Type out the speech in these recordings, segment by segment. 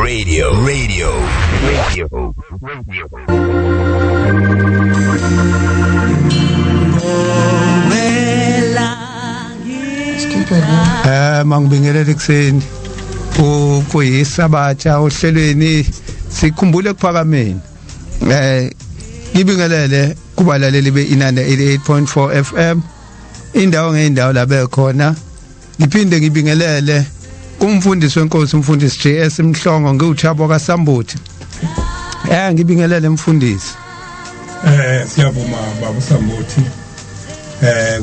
Radio. Mangibingelele kuseni kuyisabatha ohlelweni sikhumbule kuphakameni ngibingelele kubalaleli beinanda 88.4 FM indawo ngeindawo la bekhona ngiphinde ngibingelele kumfundisi wenkosi umfundisi JS Mhlongo ngiuthabo kaSambuthi ngibingelele mfundisi siyabuma baba Sambuthi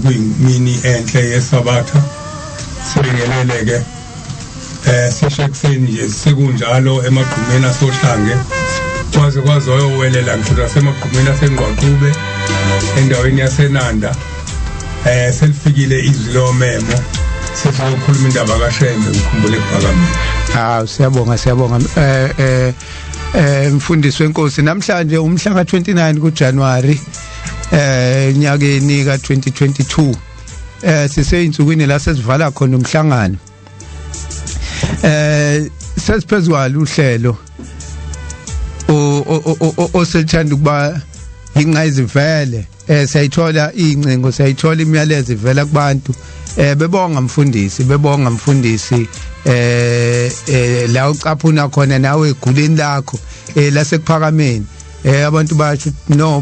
kuyimini enhle yesabatha sibingelele ke sishekuseni nje sekunjalo emagqumeni asohlange kwaze oyowelela ngithola semagqumeni asengqwaqube endaweni yaseNanda selifikile izwi lomemo sesizokhuluma indaba kaShembe ukukhumbule kuphakameni. Siyabonga mfundisi wenkosi namhlanje umhla ka29 kuJanuary nyakeni ka 2022 siseyinsukwini la sesivala khona umhlangano sesiphezulu uhlelo osethanda ukuba ingayizivele siyayithola incingo siyayithola imiyalezo ivela kubantu bebonga mfundisi la ucaphuna khona nawe eguleni lakho lasekuphakameni abantu basho no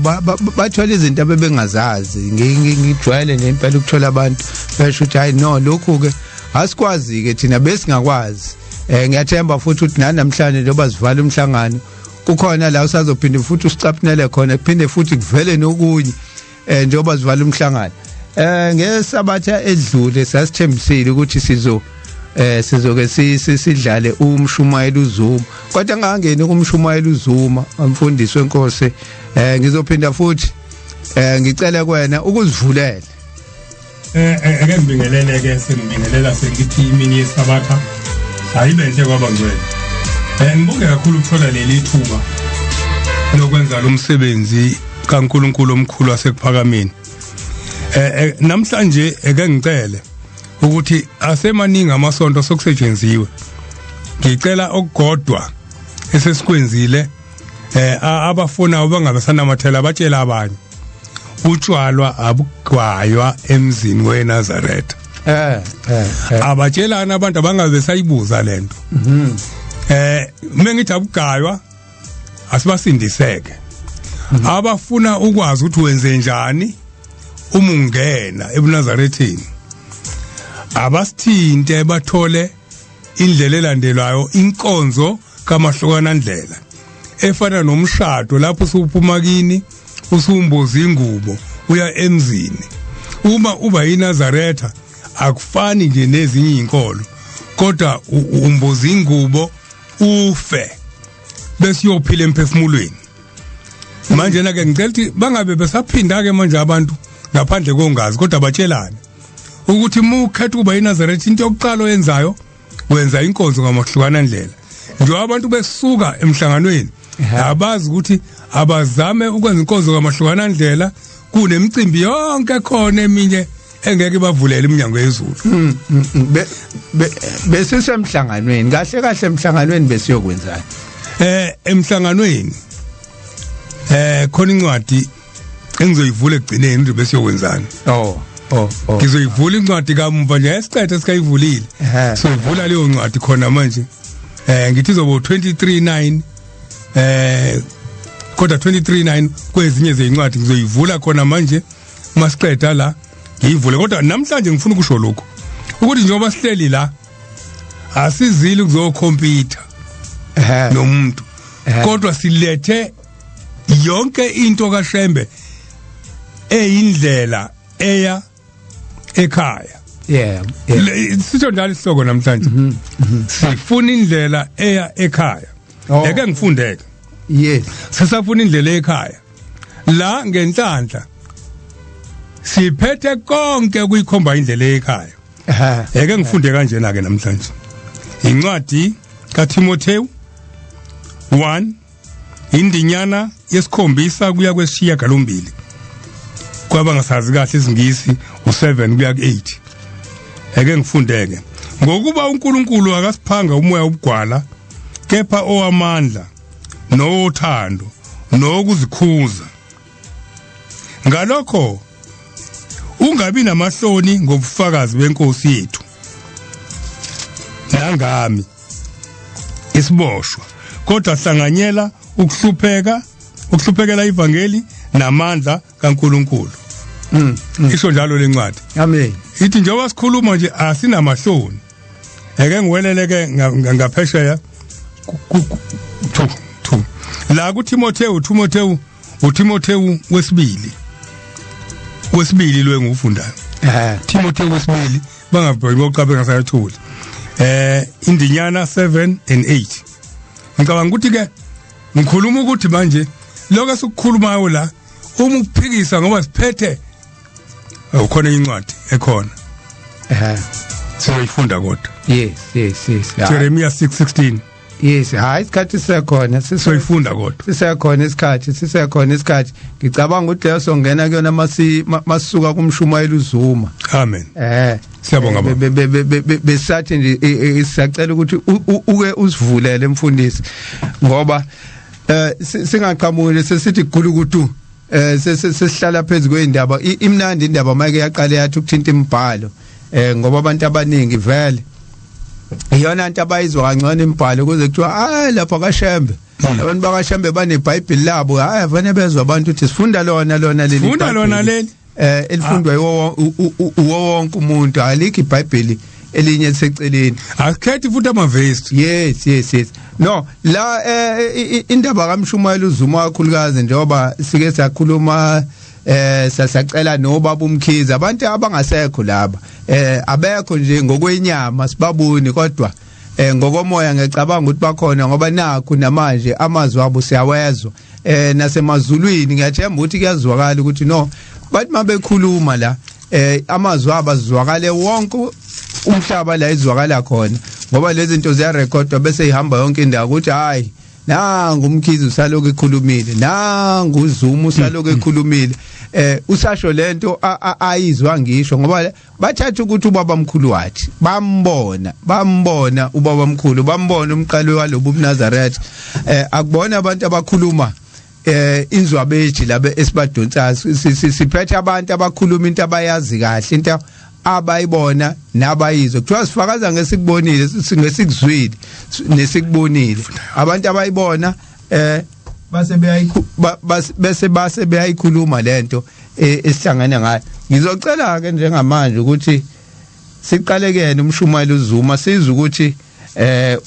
bathola izinto abebengazazi ngijwayele nje impela ukuthola abantu basho ukuthi hayi no lokhu ke asikwazi ke thina besingakwazi ngiyathemba futhi ukuthi namhlanje njengoba sivala umhlangano kukhona la usazophinde futhi usicaphunele khona kuphinde futhi kuvele nokunye njengoba sivala umhlangano ngesabatha edlule sasithembisile ukuthi sizoke sidlale uMshumayeli uZuma kodwa ngangeni kuMshumayeli uZuma umfundisi wenkosi ngizophinda futhi ngicela kuwena ukuzivulela ake ngibingelele ke sengibingelela sengithi imini yesabatha ayibe enhle kwaba ngcwele ngibonge kakhulu ukuthola leli thuba lokwenza lo msebenzi kaNkulunkulu omkhulu wasekuphakameni namhlanje eke ngicele ukuthi asemaningi amasonto sokusetshenziswe ngicela okugodwa esesikwenzile abafuna bangabe sanamathela batshela abanye utshwalwa abugwaywa emzini weNazaretha abatshelana abantu abangabe sayibuza lento mengithi abugaywa asibasindiseke abafuna ukwazi ukuthi wenze njani uma ungena ebuNazarethini abasithinte bathole indlela elandelwayo inkonzo kamahlukana ndlela efana nomshado lapho usuphuma kini usumboza ingubo uya emzini uma uba iNazaretha akufani nje nezinye izinkolo kodwa umboza ingubo ufe bese uyophila emphefumulweni manje na ke ngicela ukuthi bangabe besaphinda ke manje abantu ngaphandle kongazi kodwa batshelane ukuthi ukhetha uba iNazaretha into yokuqala oyenzayo wenza inkonzo ngamahlukana ndlela nje abantu besuka emhlanganweni abazi ukuthi abazame ukwenza inkonzo ngamahlukana ndlela kunemicimbi yonke khona eminye engeke bavulele iminyango yezulu bese semhlanganweni kahle emhlanganweni besiyokwenzani emhlanganweni khona incwadi engizoyivula egcineni nje besiyokwenzani ngizoyivula incwadi kamva nje esicethe sikayivulile so ivula leyo ncwadi khona manje ngithi izobo 23:9 kodwa 23:9 kwezinye zezincwadi ngizoyivula khona manje masiqeda la ngiyivule kodwa namhlanje ngifuna ukusho lokho ukuthi njengoba sihleli la asizili ukuzokhompyutha nomuntu kodwa silethe yonke into kaShembe eyindlela eya ekhaya sitho njalo isihloko namhlanje sifuna indlela eya ekhaya eke ngifundeke sisafuna indlela ekhaya la ngenhlanhla siphethe konke kuyikhomba indlela ekhaya eke ngifunde kanjena ke namhlanje incwadi kaTimotheo 1 indinyana yesikhombisa kuya kweshiya galombili kwaba ngasazi kahle isingisi u7 kuya ku8 eke ngifundeke ngokuba uNkulunkulu akasiphanga umoya obugwala kepha owamandla nothando nokuzikhuza. Ngalokho ungabi namahloni ngobufakazi benkosi yethu nangami isiboshwa, kodwa hlanganyela ukuhluphekela ivangeli namandla kaNkuluNkulu. Isho njalo lencwadi. Amen. Ithi njengoba sikhuluma nje asinamahloni. Eke ngiweleleke ngaphesheya la kuTimotheu wesibili lo engufundayo. Timotheu wesibili bangabheki boqabe ngasayathuli. Indinyana 7 and 8. Ngicabanga ukuthi ke ngikhuluma ukuthi manje lokho esikukhulumayo la uma ukuphikisa ngoba siphethe ukhona incwadi ekhona. Soyifunda kodwa. Yes. Jeremiah 6:16. Yes, hayi isikhathi sisekhona sisoyifunda kodwa. Sisekhona isikhathi. Ngicabanga ukuthi leyo songena kuyona masuka kuMshumayeli uZuma. Amen. Siyabonga baba. Besathi nje siyacela ukuthi uke usivulele mfundisi ngoba singaqhamuli sesithi gulukudu sesihlala phezulu kweindaba imnandi indaba mayike yaqale yathi ukuthinta imibhalo ngoba abantu abaningi vele iyona into abayizwa kancane imibhalo kuze kuthiwa hayi lapha kaShembe abantu bakaShembe baneBhayibheli labo hayi vane bezwa abantu ukuthi sifunda lona leli funda lona leli elifundwa uwo wonke umuntu alikho iBhayibheli elinye liseceleni akukhethi futhi amavesi. Yes no la indaba kaMshumayeli uZuma kakhulukazi njengoba sike sakhuluma sasacela nobaba uMkhize abantu abangasekho laba abekho nje ngokwenyama sibabuni kodwa ngokomoya ngicabanga ukuthi bakhona ngoba nakho namanje amazwi abo siyawezwa nasemazulwini ngiyathemba ukuthi kuyazwakala ukuthi no bathi mabekhuluma la amazwi abo azwakale wonke umhlaba la izwakala khona ngoba lezi zinto ziyarekhodwa bese ihamba yonke indawo ukuthi hayi nangu uMkhize usaloku ekhulumile nangu uZuma usaloku ekhulumile usasho lento ayizwa ngisho ngoba bathatha ukuthi ubaba mkhulu wathi bambona ubaba mkhulu bambona umqalo walobu uNazaretha akubona abantu abakhuluma inzwabeji labe esibadonsa siphethe abantu abakhuluma into abayazi kahle into abayibona nabayizwa kuthiwa sifakaza ngesikubonile ngesikuzwile nesikubonile abantu abayibona base beyayikhuluma lento esihlangana ngayo. Ngizocela ke njengamanje ukuthi siqalekene uMshumayeli uZuma sizwe ukuthi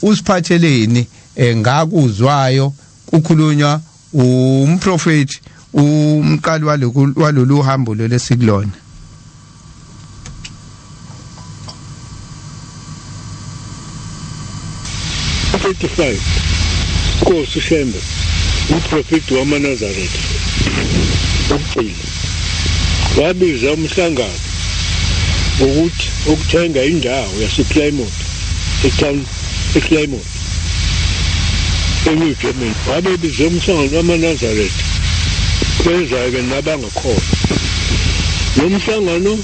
usiphatheleni ngakuzwayo kukhulunywa umprofeti umqali walolu hambo lesikulona. Nkosi Shembe uprofeti wamaNazaretha ukugcina wabiza umhlangano ukuthi ukuthenga indawo yasePlymouth ePlymouth eNew Germany wabebiza umhlangano wamaNazaretha kweza-ke nabangakhona lo mhlangano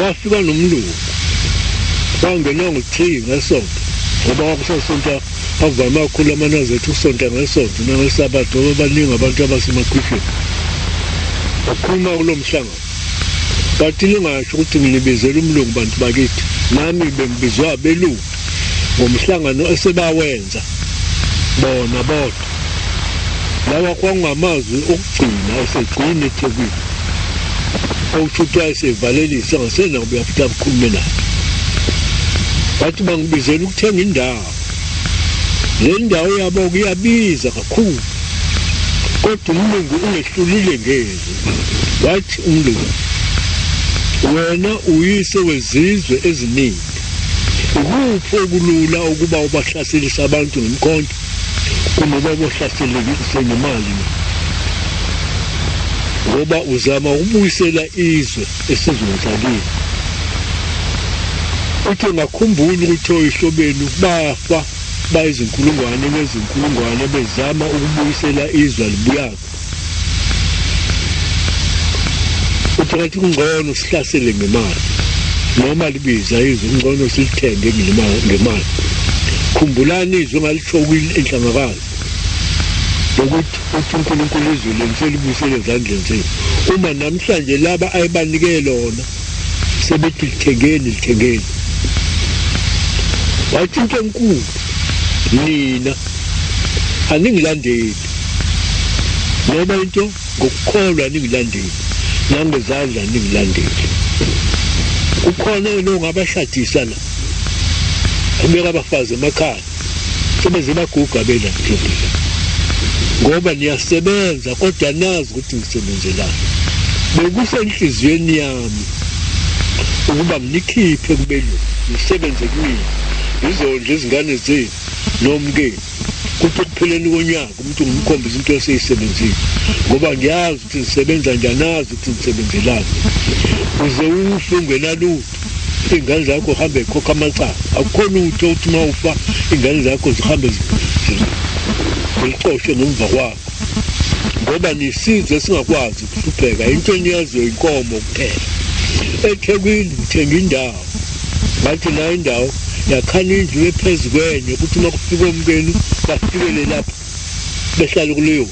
wafika nomlungu wangena ngo-3 ngesonto ngoba wakusasonto avama kakhulu amaNazaretha ukusonta ngesonto nangeSabatha ngoba baningi abantu abasemakhwisheni bakhuluma kulo mhlangano bathi lingasho ukuthi ngilibizela umlungu bantu bakithi nami bengibizwa abelungu ngomhlangano esebawenza bona bodwa lawa kwangamazwi okugcina esegcina eThekwini awuthutha esevalelisa ngasena kubuya futhi abukhulume naye bathi bangibizela ukuthenga indawo le ndawo yabo kuyabiza kakhulu kodwa umlungu ungehlulile ngezwe wathi umlungu wena uyise wezizwe eziningi ukuphi okulula ukuba ubahlaselise abantu ngomkhonto kunoba ubahlaselise ngemali ngoba uzama ukubuyisela izwe esizonhlalile uthi ngakhumbula ukuthi oyihlobeni bafa bayizinkulungwane nezinkulungwane bezama ukubuyisela izwe libuyako uthi ngathi kungcono sihlasele ngemali noma libiza izwe kungcono silithenge ngemali khumbulani izwi ngalisho enhlangakazi ukuthi uNkulunkulu izwi lenselibusele ezandleni zenu uma namhlanje laba ayibanike lona sebethi lithengeni wathi into enkulu nina aningilandeli noma into ngokukholwa ningilandeli nangezandla ningilandeli ukhona lo ngabashadisa la abeka abafazi emakhaya sebeze baguga bela nhlobile ngoba niyasebenza kodwa nazi ukuthi ngisebenzelani bekusenhliziyweni yami ukuba nginikhiphe kubelo nisebenze kimi izondla izingane zenu nomkeni kuthi kupheleni konyaka umuntu ngimkhombisa into eseyisebenzile ngoba ngiyazi ukuthi ngisebenza njani nazi ukuthi ngisebenzelani uze ufe ungenalutho ingane zakho hambe ekhokha amacala akukhona utho uthi uma ufa ingane zakho zihambe ziliqoshwe ngemva kwakho ngoba nisizwe singakwazi ukuhlupheka into eniyaziyo inkomo kuphela eThekwini ngithenga indawo ngathi la indawo yakhana indlu ephezu kwenye ukuthi uma kufika umkeni bafikele lapha behlala kuleyo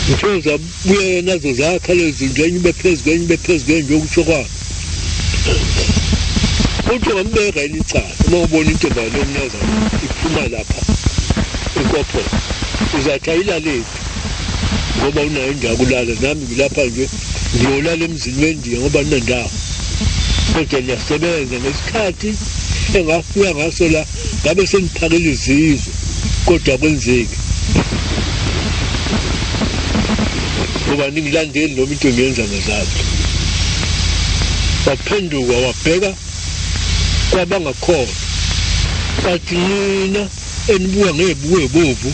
ngithoza buye nazo zakha lezi ndlu bephezu kwenye njengokusho kwabo uthi ngambeka yini icala uma ubona into ngalo mnyazana iphuma lapha inkopho uzathi ayilaleli ngoba unayo indawo kulala nami ngilapha nje ngiyolala emzini wendiya ngoba ninendawo kodwa niyasebenza ngesikhathi engafika ngaso la ngabe seniphakela izizwe kodwa kwenzeki ngoba ningilandeli noma into ngiyenza ngezandla waphenduka wabheka kwabangakholwa bathi nina enibuka ngebuko ebovu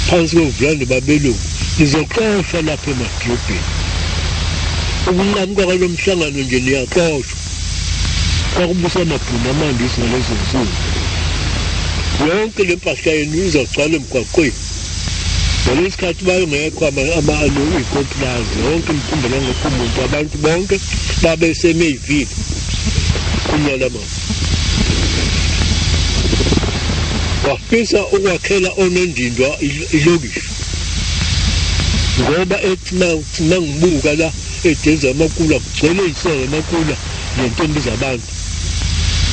phansi kwevulane babelungu nizoxoshwa lapha emadrobheni ukunqamuka kwalo mhlangano nje niyaxoshwa kwakubusa amabhunu amandisi ngalezo nsuku yonke le mpahla yenu izogcwala emgwaqweni ngalesikhathi bayongekho iy'komplazi yonke imikhumbela ngekho umuntu abantu bonke babesemeyivile kunyalamama wafisa ukwakhela onendindwa ilokishi ngoba ethi mangibuka la edeza amakula kugcwele iy'sele amakula nentombi zabantu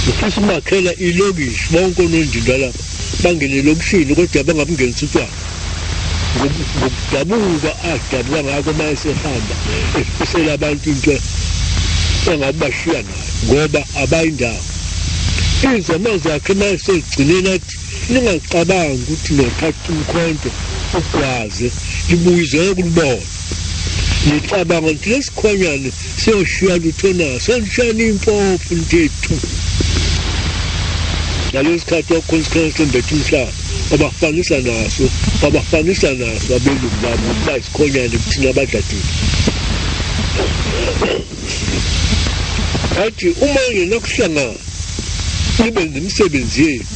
ufisa umakhela ilokishi bonke onendindwa lapha bangene elokishini kodwa bangabungenisa utshwala ngokudabuka adabuka ngako uma esehamba efisela abantu into engabe bashiya nayo ngoba abayindawo izimo zakhe uma esegcineni athi ningacabangi ukuthi nothatha umkhonto ugwaze libuyizwe kulibona nicabanga ukuthi lesikhonyane siyoshiya lutho naso senishiyana impopho ntethu ngalesikhathi wakhonsikhensi embethe umhlaba babafanisa naso abelungu babo bayisikhonyane kuthina abadadeni athi uma ngenakuhlangana nibe nemisebenzi yenu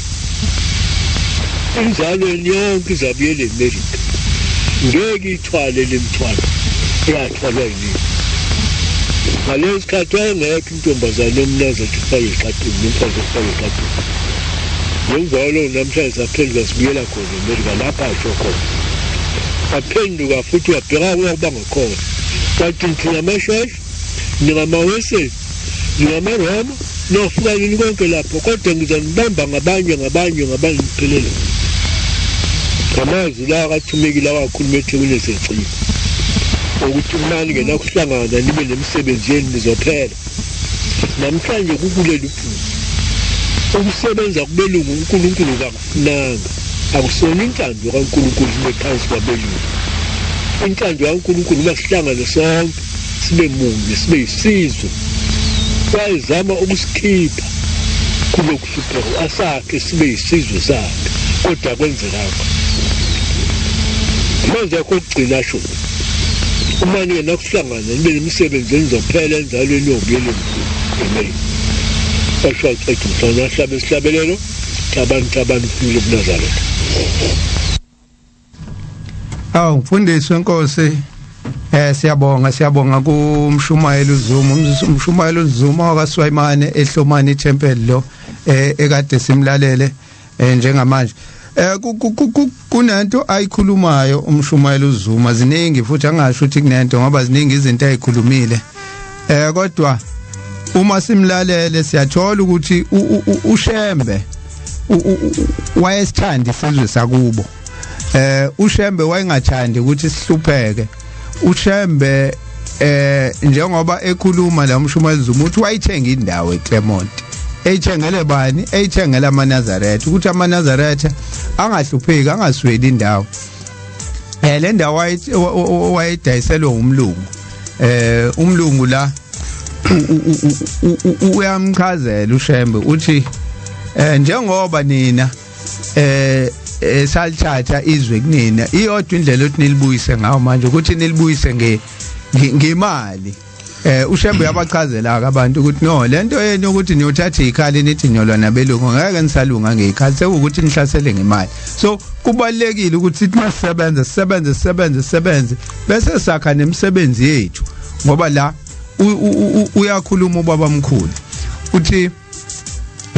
inzalo yenu yonke izabuyela eMelika ngeke ithwale le mthwalo eyathwalwa yini ngaleso sikhathi wayengekho intombazane yomnazi athi ufake eqaqeni nomfazi ofake eqaqeni ngemvalo namhlanje saphenduka sibuyela khona eMelika lapha asho khona aphenduka futhi wabheka kuya kubangakhona wathi thina amashosha ningamaweseli ningamaroma nofika nini konke lapho kodwa ngizanibamba ngabanye ngiphelele ngamazwi la akathumekile awakhuluma eThekwini esegcina ukuthi umani ngenakuhlangana nibe nemisebenzi yenu nizophela namhlanje kukuleli phuzu ukusebenza kubelungu uNkulunkulu kakufunanga akusona intando kaNkulunkulu sibe phansi kwabelungu intando kaNkulunkulu masihlangane sonke sibe munye sibe yisizwe wayezama ukusikhipha kulokhu hlupheko asakhe sibe yisizwe sakhe kodwa kwenzekakho manje akugcina asho uma nina kuhlangana nibe nemisebenzi enizophela enzalweni yobuyele emini asho ecethu mhlawumbe ahlabe isihlabelelo abantu ufile kuNazaretha mfundisi wenkosi siyabonga kuMshumayeli uZuma uMshumayeli uZuma kwaSwayimane eHlomani Temple lo ekade simlalele njengamanje. Kunento ayikhulumayo uMshumayeli uZuma, ziningi futhi angasho ukuthi kunento ngoba ziningi izinto ayikhulumile. Kodwa uma simlalele siyathola ukuthi uShembe wayesithanda isizwe sakubo. uShembe wayengathandi ukuthi sihlupheke. uShembe njengoba ekhuluma la uMshumayeli uZuma uthi wayithenga indawo eClermont. Eyithengele bani? Eyithengela amaNazaretha ukuthi amaNazaretha angahlupheki, angasweli indawo. Le ndawo wayidayiselwe umlungu. Umlungu la uyamchazela uShembe uthi njengoba nina salithatha izwe kunina, iyodwa indlela ukuthi nilibuyise ngayo manje ukuthi nilibuyise ngemali. uShembe yabachazela abantu ukuthi no, lento yenu ukuthi niyothatha ikhali nithi nyolwa nabelungu ngeke nisalunga ngekhali, sekuwukuthi nihlasele ngemali. So kubalekile ukuthi sithi masisebenze bese sakha nemisebenzi yethu, ngoba la uyakhuluma ubaba mkhulu uthi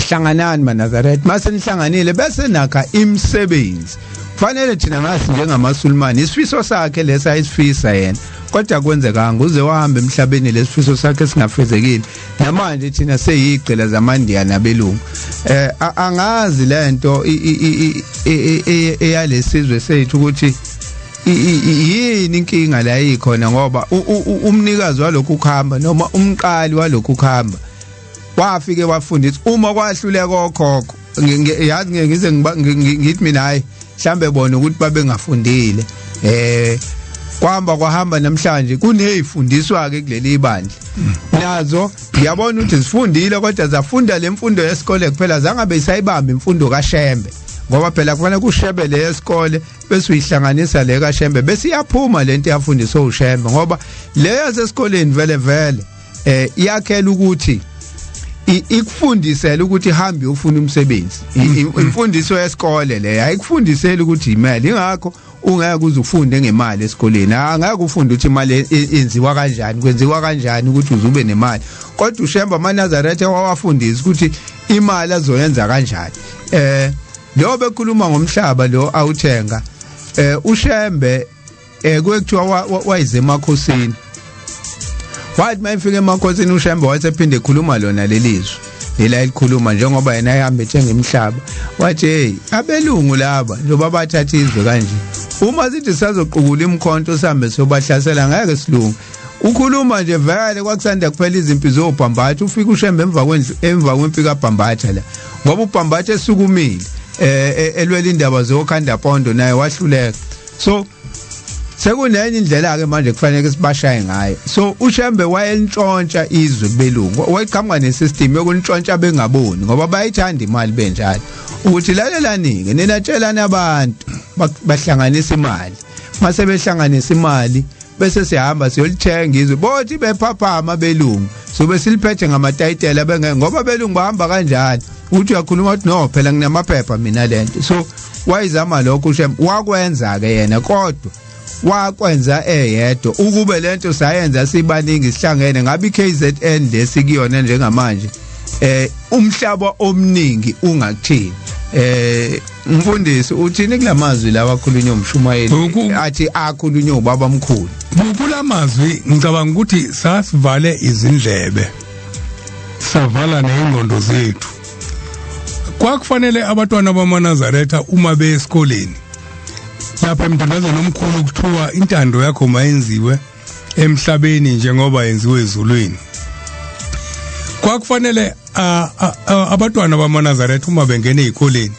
hlanganani maNazaretha, mase nihlanganile bese nakha imisebenzi. Kufanele thina ngasi njengamaSulumane isifiso sakhe lesa ayisifisa yena, kodwa kwenzekanga uze wahamba emhlabeni lesifiso sakhe singafezekile. Namanje thina seyigcela zamandiya nabelungu. Angazi lento eyalesizwe sethu ukuthi yini inkinga la ikhona, ngoba umnikazi walokhu kuhamba noma umqali walokhu kuhamba wafike wafundisa uma kwahluleka okhokho. Yazi ngize ngithi mina hayi mhlambe bona ukuthi babengafundile. Kwahamba namhlanje kunezifundiswa ke kuleli ibandla. Nazo ngiyabona ukuthi zifundile kodwa zafunda lemfundo yesikole kuphela, zangabe isayibamba imfundo kaShembe, ngoba phela kufanele kuShembe yesikole bese uyihlanganisa le kaShembe bese iyaphuma lento yafundiswa uShembe, ngoba leyo sesikoleni vele iyakhela ukuthi ikufundisele ukuthi ihambe ufuna umsebenzi. Imfundiso yesikole le ayikufundiseli ukuthi imali, ingakho ungeke uzufunde ngemali esikoleni. Angeke ufunde ukuthi imali enziwa kanjani, kwenziwa kanjani ukuthi uzube nemali. Kodwa uShembe amaNazaretha wawafundisa ukuthi imali azoyenza kanjani. Lo bekhuluma ngomhlaba lo awuthenga. uShembe kwekuthiwa wayize emakhosini. Wathi mayifike emakhosini uShembe wasephinde ekhuluma lona lelizwe lela elikhuluma njengoba yena ehamba ethenga imihlaba. Wathi hey, abelungu laba njengoba bathatha izwe kanje, uma sithi sazoqukula imkhonto sihambe sobahlasela ngeke silunge. Ukhuluma nje vele kwakusanda kuphela izimpi zobhambatha, ufika uShembe emva kwempi kaBhambatha la, ngoba uBhambatha esukumile elwela indaba zokhanda pondo naye wahluleka. So sekunenye indlela ke manje kufanele sibashaye ngayo. So uShembe wayentshontsha izwe kubelungu, wayiqhamuka nesystem yokuntshontsha bengaboni ngoba bayithanda imali benjalo, ukuthi lalelani-ke nina tshelani abantu bahlanganisa imali, mase behlanganisa imali bese siyahamba siyolithenga izwe bothi bephaphama belungu, so besiliphethe ngamatayitela bengeke, ngoba belungu bahamba kanjani uthi uyakhuluma ukuthi no phela nginamaphepha mina lento. So wayizama lokho uShembe wakwenza ke yena, kodwa wakwenza eyedwa ukube lento sayenza sibaningi sihlangene. Ngabe iKZN lesikuyona njengamanje umhlaba omningi ungakuthini. Mfundisi uthini kulamazwi lawa akhulunywa uMshumayeli athi akhulunywa ubaba mkhulu? Kulamazwi ngicabanga ukuthi sasivale izindlebe, savala nezingqondo zethu. Kwakufanele abantwana bamaNazaretha uma beesikoleni lapha emthandazweni omkhulu kuthiwa intando yakho mayenziwe emhlabeni njengoba yenziwe ezulwini. Kwakufanele abantwana bamaNazaretha uma bengene ezikoleni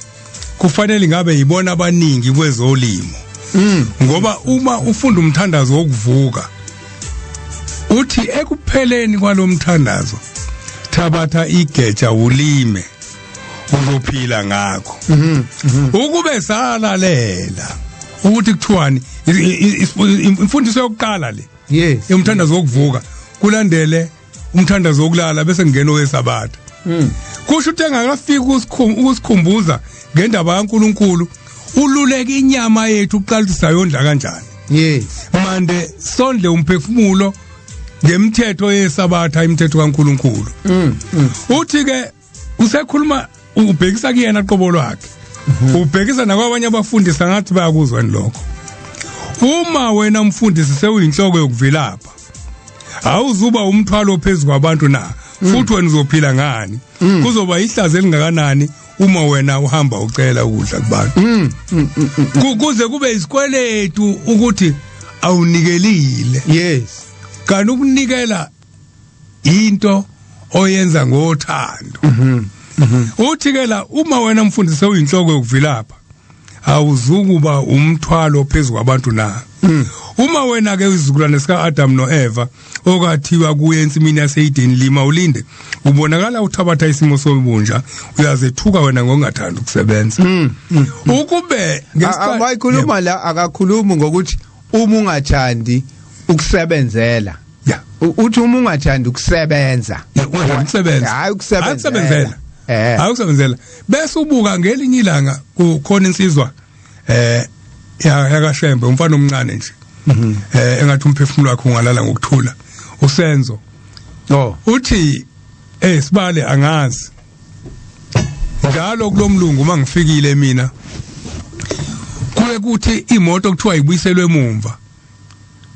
kufanele ngabe yibona abaningi kwezolimo. Ngoba uma ufunda umthandazo wokuvuka uthi ekupheleni kwalomthandazo thabatha igeja ulime uzophila ngakho. Ukube salalela ukuthi kuthiwani imfundiso yokuqala le umthandazo wokuvuka kulandele umthandazo wokulala bese ngeno weSabatha. Kusho ukuthi engakafika ukusikhumbuza ngendaba kaNkuluNkulu, ululeka inyama yethu uqala ukuthi sayondla kanjani. Mande sondle umphefumulo ngemithetho yeSabatha, imithetho kaNkuluNkulu. Uthi ke usekhuluma ubhekisa kuyena qobo lwakhe ubhekisa nakwabanye abafundisi ngathi bayakuzwa lokho. Uma wena mfundisi sewuyinhloko yokuvilapha awuzuba umthwalo phezulu kwabantu na futhi wena uzophila ngani kuzoba ihlazo elingakanani uma wena uhamba ucela ukudla kubantu kuze kube isikweletu ukuthi awunikelile. Yes, kanti ukunikela into oyenza ngothando. Uthi ke la uma wena mfundisi uyinhloko yokuvilapha awuzukuba umthwalo phezulu kwabantu na. Uma wena ke izizukulwane sika Adam no Eva okathiwa kuye ensimini yaseEden lima ulinde ubonakala uthabatha isimo sobunja uyazethuka wena ngokungathanda ukusebenza. Ukube abayikhuluma la akakhulumi ngokuthi uma ungathandi ukusebenzela. Uthi uma ungathandi ukusebenza hayi ukusebenzela. Awusebenzela bese ubuka ngelinye ilanga kukhona insizwa yakashembe umfana omncane nje engathi umphefumulo wakhe ungalala ngokuthula usenzo uthi sibale angazi njalo kulomlungu mangifikile mina kuye kuthi imoto kuthiwa ibuyiselwe emumva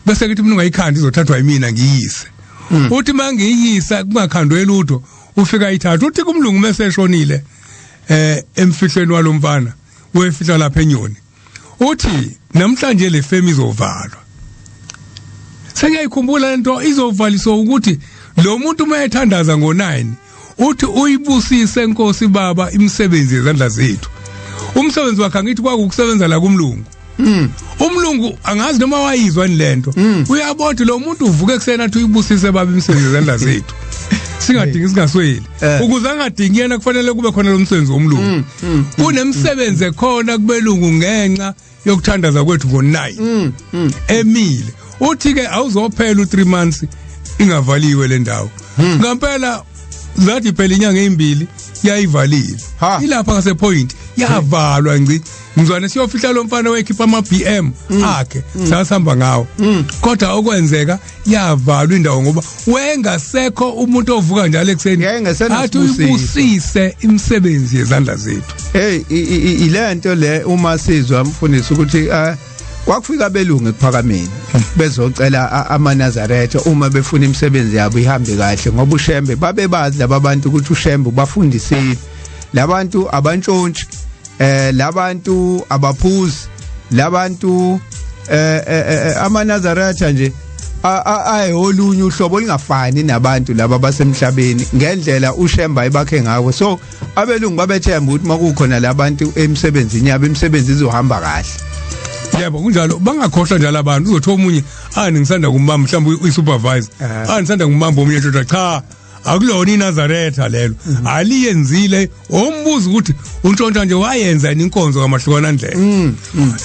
bese kuthi mina ungayikhandi izothathwa yimina ngiyise uthi mangiyisa kungakhandwe lutho ufika ithatha uthi kumlungu meseshonile emfihlweni walomfana wefihla lapha enyoni uthi namhlanje le femi izovalwa. Sengiyayikhumbula lento izovaliswa ukuthi lo muntu mayethandaza ngo9 uthi uyibusise Nkosi Baba imisebenzi yezandla zethu. Umsebenzi wakhe ngithi kwakukusebenza la kumlungu. Umlungu angazi noma wayizwa lento uyabona lo muntu uvuke kusena athi uyibusise Baba imisebenzi yezandla zethu. Singadingi singasweli ukuze angadingi yena kufanele kube khona lo msebenzi womlungu. Kunemsebenzi ekhona kubelungu ngenxa yokuthandaza kwethu ngo9 emile uthi ke awuzophela u3 months ingavaliwe le ndawo ngempela zathi phela inyanga ezimbili yayivalile ilapha ngase point yavalwa ngci ngizwana siyofihla lo mfana wekhipha ama BM akhe sasihamba ngawo kodwa okwenzeka yavalwa indawo ngoba wengasekho umuntu ovuka njalo ekseni athi uyibusise imisebenzi yezandla zethu. Ilento le uma sizwa mfundisi ukuthi kwakufika abelungu ekuphakameni bezocela amaNazaretha uma befuna imisebenzi yabo ihambe kahle ngoba uShembe babebazi labantu ukuthi uShembe ubafundisile labantu abantshontshi labantu abaphuzi labantu amaNazaretha nje ayolunye uhlobo lingafani nabantu laba basemhlabeni ngendlela uShembe ayibakhe ngawo. So abelungu babethemba ukuthi makukhona labantu emsebenzini yabo imisebenzi izohamba kahle. Yebo kunjalo bangakhohlwa njalo abantu uzothola umunye ngisanda kumbamba mhlawumbe usupervisor ngisanda kumbamba omunye nje cha akulona iNazaretha lelo aliyenzile ombuza ukuthi untshontsha nje wayenza inkonzo kaMahlukana ndlela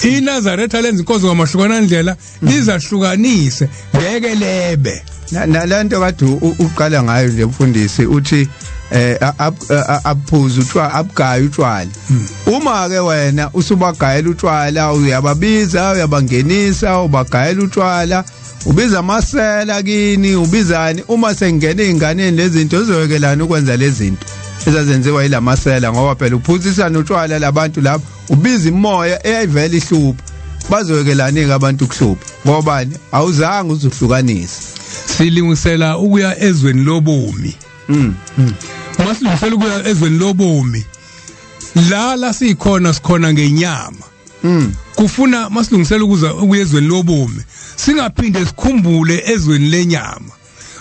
iNazaretha lenza inkonzo kaMahlukana ndlela lizahlukanise ngeke lebe nalanto kade uqala ngayo nje mfundisi uthi aphuza utshwala abugaya utshwala uma ke wena usubagayela utshwala uyababiza uyabangenisa ubagayela utshwala ubiza amasela kini ubizani uma sengena einganeni lezinto uzoyekelana ukwenza lezinto ezazenziwa yilamasela ngoba phela uphuzisana utshwala labantu lapho ubiza imoya eyayivela ihlupha bazoyekelana abantu ukuhlupha ngoba awuzange uzuhlukanisa. Silungisela ukuya ezweni lobomi masilungisela ukuya ezweni lobomi la sikhona ngenyama kufuna masilungisela ukuya ezweni lobomi singaphinde sikhumbule ezweni lenyama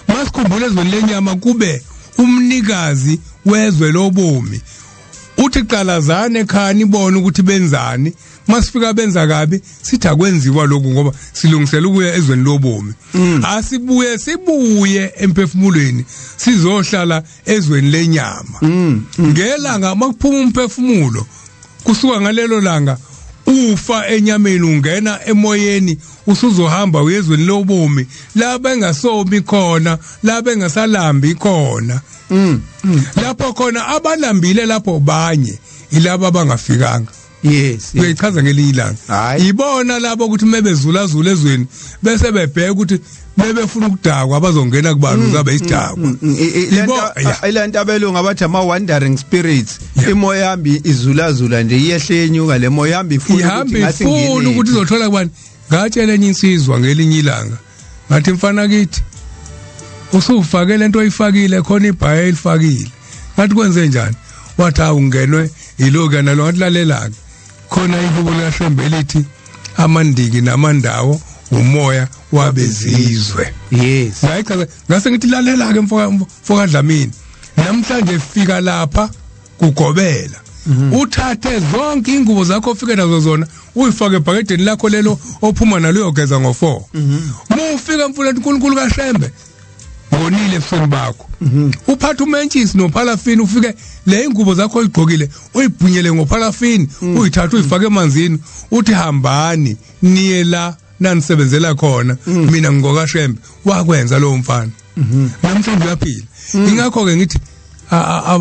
masikhumbule ezweni lenyama kube umnikazi wezwe lobomi uthi qalazane ekhaya nibone ukuthi benzani masifika benza kabi sithi akwenziwa lokho ngoba silungisela ukuya ezweni lobomi sibuye emphefumulweni sizohlala ezweni lenyama ngelanga makuphuma umphefumulo kusuka ngalelo langa ufa enyameni ungena emoyeni usuzohamba uyezweni lobomi la bengasomi khona la bengasalambi khona lapho khona abalambile lapho banye ilabo abangafikanga yes uyayichaza ngelinye ilanga ibona labo ukuthi mebezula zula ezweni bese bebheka ukuthi bebefuna ukudakwa abazongena kubantu zabe isidakwa ilento abelungu abathi ama wandering spirits imoya yami izula zula nje iyehle enyuka le moya yami ifuna ukuthi izothola kubani ngatshela enye insizwa ngelinye ilanga ngathi mfana kithi usufake lento oyifakile khona ibhaya elifakile ngathi kwenze njani wathi awungenwe iloka nalo ngathi lalelaka khona ihubo laShembe elithi amandiki namandawo umoya wabezizwe yes ngayichaza ngase ngithi lalela ke mfoka Dlamini namhlanje fika lapha kugobela uthathe zonke ingubo zakho ofike nazo zona uyifake ebhakedeni lakho lelo ophuma nalo uyogeza ngo4 ufika mfuleni uNkulunkulu kaShembe ngonile ebusweni bakho uphatha umentshisi nophalafini ufike le ingubo zakho oyigqokile uyibhunyele ngophalafini uyithatha uyifake emanzini uthi hambani niye la nanisebenzela khona mina ngokaShembe wakwenza lo mfana namhlanje uyaphila ingakho ke ngithi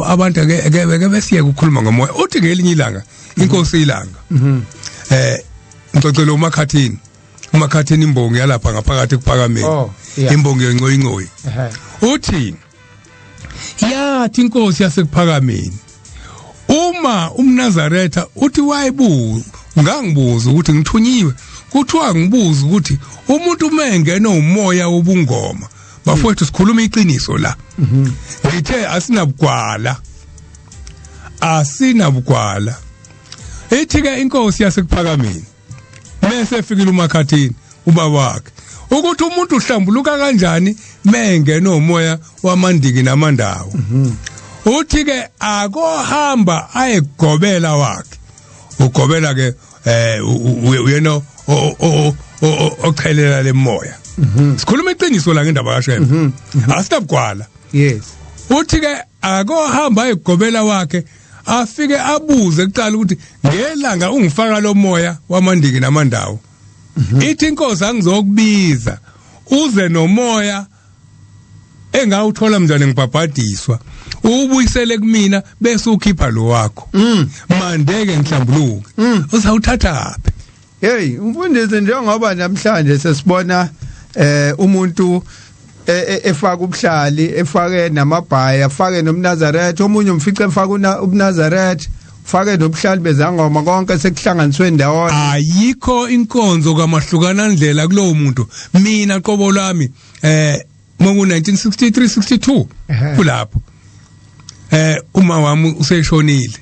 abantu ake besiye ukukhuluma ngomoya uthi ngelinye ilanga inkosi ilanga ngicocela umakhathini imbongi yalapha ngaphakathi kuphakameni imbongi yencoyincoyi uthi yathi inkosi yasekuphakameni uma umNazaretha uthi ngangibuza ukuthi ngithunyiwe kuthiwa ngibuza ukuthi umuntu umengena umoya wobungoma bafowethu sikhuluma iqiniso la ngithe asinabugwala ethi ke inkosi yasekuphakameni mase fikile umakhathini ubaba wakhe ukuthi umuntu uhlambuluka kanjani mengena umoya wamandiki namandawo uthi ke akohamba ayegobela wakhe ugobela ke uyena okhelela lemoya sikhuluma iqiniso la ngendaba kaShembe asinabugwala yes uthi ke akohamba ayegobela wakhe afike abuze kuqala ukuthi ngelanga ungifaka lo moya wamandiki namandawo ithi inkosi angizokubiza uze nomoya engawuthola mnjane ngibhabhadiswa ubuyisele kumina bese ukhipha lo wakho mandeke ngihlambuluke uzawuthatha phi hey umfundisi njengoba namhlanje sesibona umuntu efaka ubuhlali efake namabhaya afake nomNazaretha omunye umfice efaka uNazaretha ufake nobuhlali bezangoma konke sekuhlanganiswe ndawonye ayikho inkonzo kamahlukana ndlela kulowo muntu mina qobo lami ngo 1963 62 kulapho uma wami useshonile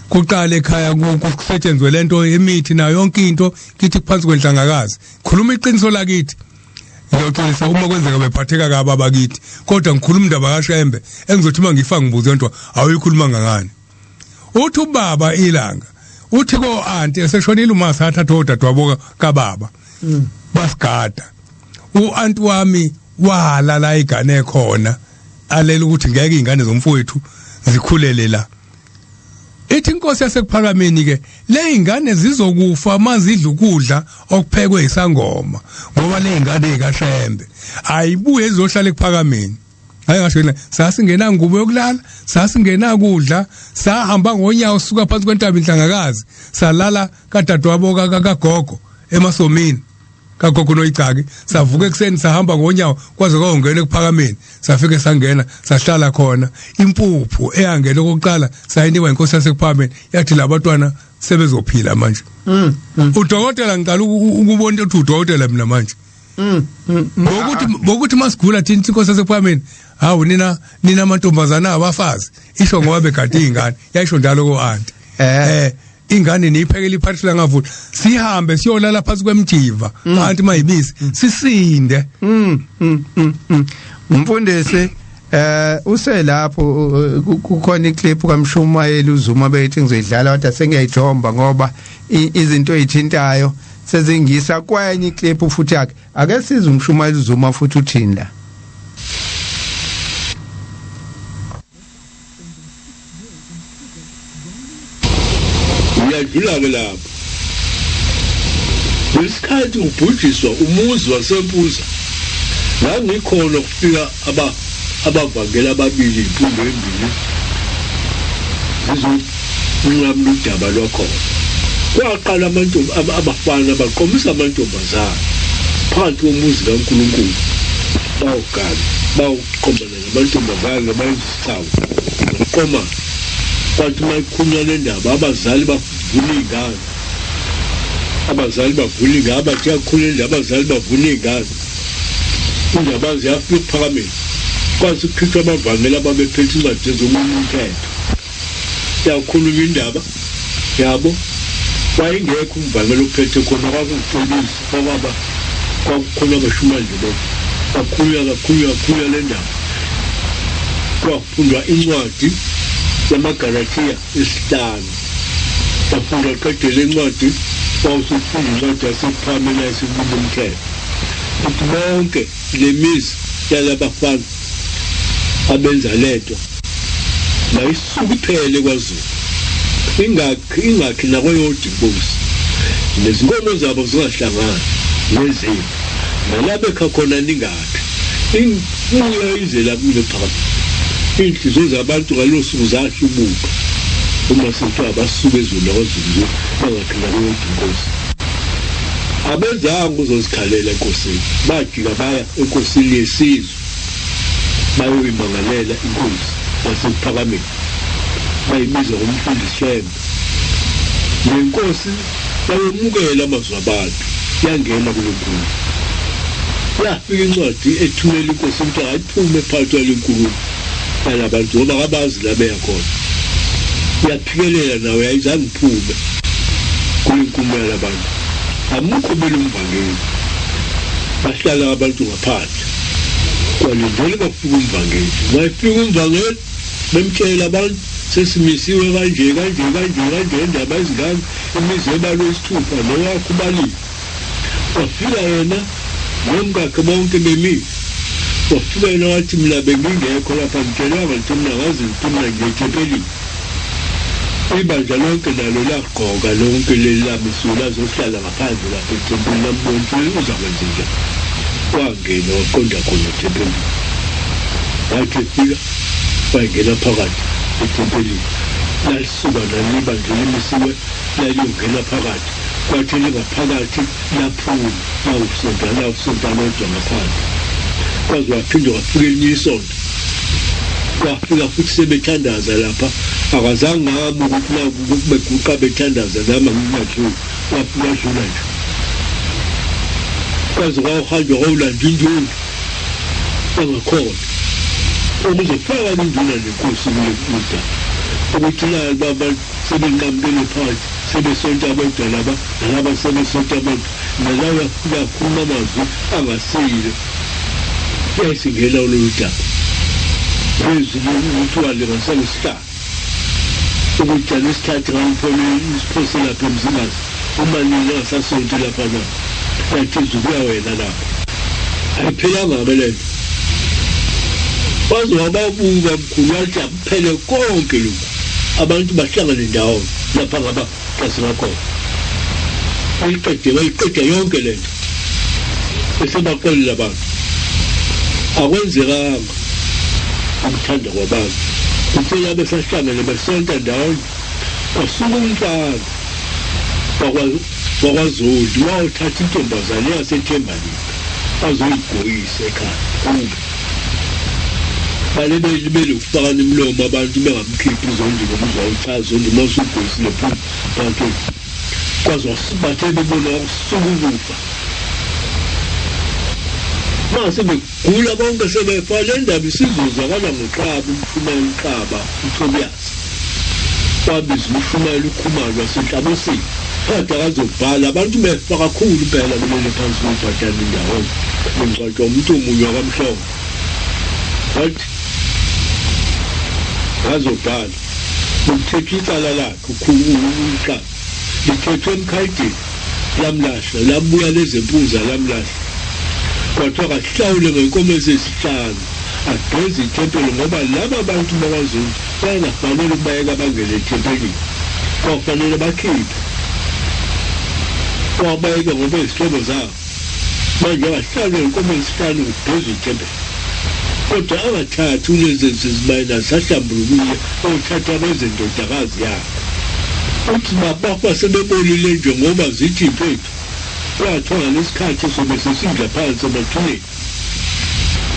kuqala ekhaya kusetshenzwe lento emithi nayo yonke into kithi kuphansi kwenhlangakazi khuluma iqiniso lakithi ngiyoxolisa uma kwenzeka bephatheka kaba bakithi kodwa ngikhuluma indaba kaShembe engizothi mangifa ngibuze into awuyikhuluma ngangani uthi ubaba ilanga uthi ko aunty eseshonile uma sathatha odadewabo kababa basigada uanti wami walala igane khona alela ukuthi ngeke izingane zomfowethu zikhulele la ithi inkosi yasekuphakameni ke le ingane zizokufa mazidla ukudla okuphekwe isangoma ngoba le ingane kaShembe ayibuye izohlala ekuphakameni hayi ngasho sasingena ngubo yokulala sasingena kudla sahamba ngonyawo suka phansi kwentaba inhlangakazi salala kadadewabo kagogo emasomini kagogo noyicaki savuka ekseni sahamba ngonyawo kwaze kwangena ekuphakameni safike sangena sahlala khona impuphu eyangena okokuqala sayinikwa inkosi yasekuphakameni yathi labantwana sebezophila manje udokotela ngicala ukubona ukuthi udokotela mina manje bokuthi masigula thina inkosi yasekuphakameni hawu nina amantombazana abafazi isho ngoba begade izingane yayisho njalo ko aunty ingane niyiphekela iphathela ngavula sihambe siyolala phansi kwemjiva kanti mayibisi sisinde umfundisi uselapho kukhona iclip kaMshumayeli uZuma bethi ngizoyidlala kodwa sengiyayijomba ngoba izinto ezithintayo sezingisa kwenye iclip futhi yakhe ake size uMshumayeli uZuma futhi uthini la uyadlula ke lapho isikhathi ubhujiswa umuzi wasempuza la ngikhona kufika abavangela ababili imfundo embili ngizokunqamla udaba lokho kwaqala abafana baqomisa amantombazana phakathi komuzi kaNkulunkulu bawugana bawuqombana namantombazane bayenza isithawu baqoma kwathi mayikhulunywa le ndaba abazali bavula iy'ngane bathi yakhulula indaba abazali bavuna iy'ngane indaba ziyafika ukuphakameni kwazi ukukhithwa abavangeli ababephethe incwadi ezomunye umthetho yakhuluma indaba yabo wayengekho umvangeli ophethe khona kwakucebisa kwakukhona abaShumayeli kakhuluya le ndaba kwafundwa incwadi yamaGalatiya 5 kwafundwa qede le ncwadi kwawusufunda incwadi yasephamela yesibili umthetho ukuthi bonke le mizi yalabafana abenza lento mayisuke iphele kwaZulu ingakhi nakweyodwa inkosi nezinkomo zabo zingahlangani nezimvu nalapho ekha khona ningaphi imfuyo izela kumile phakathi inhliziyo zabantu ngalo suku zahlubuka uma sekuthiwa abasuke ezweni lakwaZulu bangakhi nakweyodwa inkosi abenzanga ukuzozikhalela enkosini bajika baya enkosini yesizwe bayoyimangalela inkosi yasephakameni bayibiza ngomfundisi nenkosi bayomukela amazwi abantu yangena kulenkulu yafika incwadi ethumela inkosi ukuthi ayiphume phakathi kwalenkulu yalabantu ngoba kabazi la beyakhona yaphikelela nawe yayizange iphume kulenkulu yalabantu amukho bele umvangeli bahlala abantu ngaphandle kwalindele bafika umvangeli mayifika umvangeli bemtshela abantu sesimisiwe kanje indaba ezingane imizi ebalo isithupha nowakho ubalile wafika yena nomkakhe bonke bemile wafika yena wathi mina bengingekho lapha ngitshelanga ukuthi mina ngazi ukuthi mina ngiyethempelini ibandla lonke nalo lagqoka lonke leli lamisiwe lazohlala ngaphandle lapha ethempelini lambona uzakwenza njani wangena waqonda khona ethempelini wathi efika wayengena phakathi ethempelini lalisuka nalibandla limisiwe laliyongena phakathi kwathi lingaphakathi laphuma lawusontana odwa ngaphandle kwaze waphinde wafika elinye isonto wafika futhi sebethandaza lapha akazange ngami ukuthi beguqa bethandaza nami ngingakhiwe wafika adlula nje kwaze kwawuhanjwa kwawulanda induna engakhona ukuzofaka induna nenkosi kulekuda ukuthi nayo baba sebenqamukele phakathi sebesonta abantu nalaba sebesonta abantu nalawo yakhuluma amazwi angasile yayisingena lolu daba ezulu ukuthi walengasela isihlahla ukuthi anesithathe ngamphole isiphose lapha emzingazi uma nina ngasasonto lapha na yathi izukuya wena lapha ayiphelanga abelento waze wababuka mkhulu wathi akuphele konke lokhu abantu bahlangane ndawo lapha ngaba kasingakhona bayiqede yonke lento besebaqolela abantu akwenzekanga ukuthanda kwabantu kuphela besahlangane besonta ndawonye kwasuka umfana wakwaZulu wawuthatha intombazane yasethembalini azoyigoyisa ekhaya kube bale belokufakana imilomo abantu bengamkhiphi izondi ngokuzawuchaza zondi masugoyisile phakathi kwaze wasibathe bebona wasuka ukufa mase begula bonke sebefa le ndaba isizozakala ngoqaba uMshumayeli uqaba uThobiyasi wabiza uMshumayeli ukhumalo wasenhlabosini phakathi akazobhala abantu befa kakhulu phela kumele phansi kwemfatshana indawo ngicwatsha umuntu omunye wakamhlongo wathi azobhala ukuthetha icala lakhe ukhuluka lithethwe emkhayidini lamlahla labuya lezempuza lamlahla kwathiwa kahlawule ngenkomo eziyisihlanu agqeze ithempeli ngoba laba bantu bakwaZulu bayengafanele ukubayeka bangene ethempelini kwakufanele bakhiphe kwabayeka ngoba izihlobo zabo manje akahlawule ngenkomo eziyisihlanu ugqeze ithempeli kodwa angathathi unezenzo ezibayena sahlambulukile othatha abezendodakazi yakhe uthi baba sebebonile nje ngoba zithi impethu uyathola lesikhathi sobe sesidla phansi emathuneni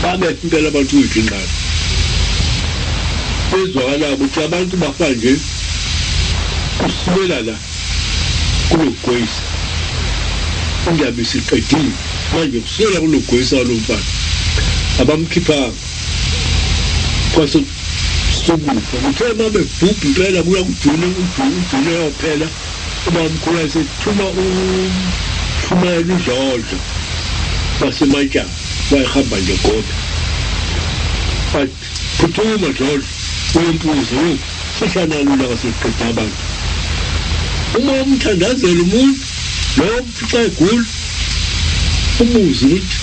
babe impela abantu wethu ingqala bezwakala ukuthi abantu bafa nje kusukela la kulogoyisa indaba isiqedile manje kusukela kulogoyisa lomfana abamkhipha kwase sokufa kuthe mabe bhubhi impela kuya kujule yophela ubamkhulu esethuma uMshumayeli udlodlo basematshana bayihamba nje kodwa but phuthuma dlodlo uyempuzo sishanalula kaseqeda abantu uma umthandazela umuntu lo mfica egula umuzi ukuthi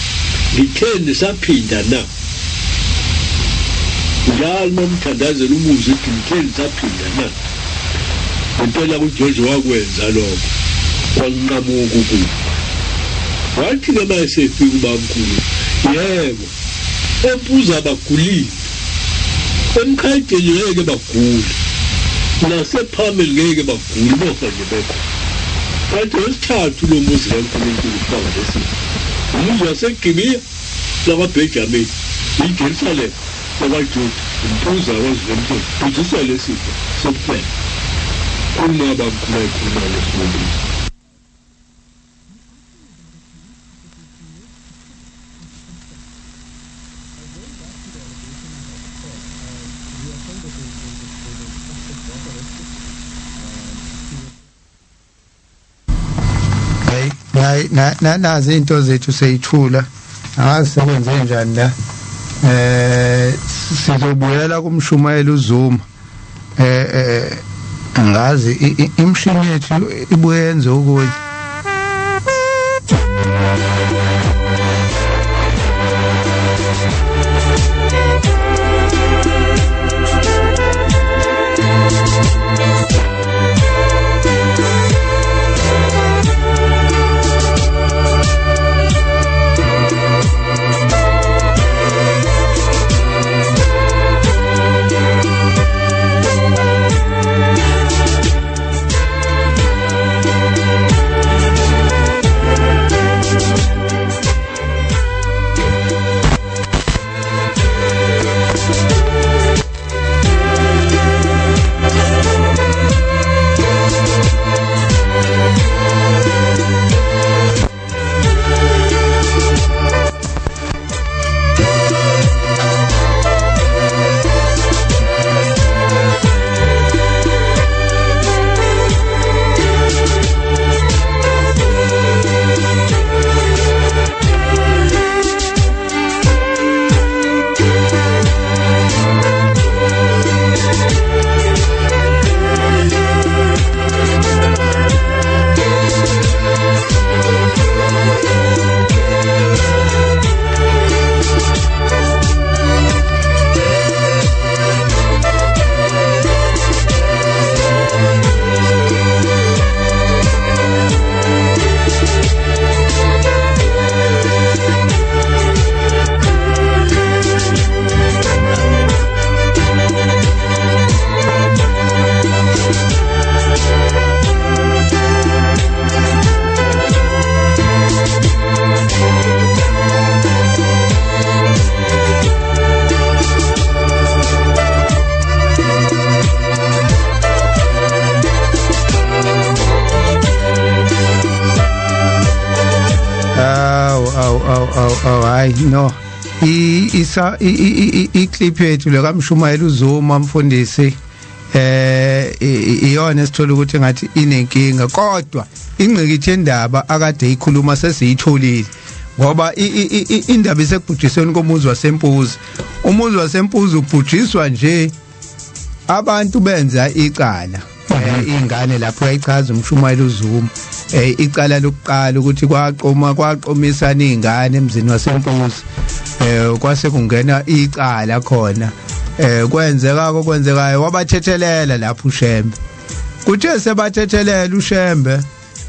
ngitheni saphinda na njalo momthandazela umuzi ukuthi ngitheni saphinda na impela uJojo wakwenza lokho kwanqamuka ukuba wathi noma esefika ubamkhulu yebo empuza abagulile emkhaydeni ngeke bagule nasephambili ngeke bagule bofa nje bekho kanti wesithathu lo muzi kaNkulunkulu ufaka lesizwe umuzi waseGibeya lakwaBenjamin iJerusalem lakwaJuda umpuza wazwemthe udzisa lesizwe sokufela uma bamkhulu ekhuluma lesizwe hayi nazi into zethu seyithula angasebenze njani la sizobuyela kuMshumayeli uZuma angazi imshini yethu ibuyenze ukuthi hayi no iclip yethu le kaMshumayeli uZuma mfundisi iyona esithola ukuthi ngathi inenkinga kodwa ingqikithi endaba akade ikhuluma sesiyitholile ngoba indaba isekubhujisweni komuzi wasempuzi umuzi wasempuzi ubhujiswa nje abantu benza icala ingane lapho yayichaza uMshumayeli uZuma icala lokuqala ukuthi kwaqomisana izingane emzini wasempuzi kwase kungena icala khona kwenzekayo wabathethelela lapho uShembe kuthe sebathethelela uShembe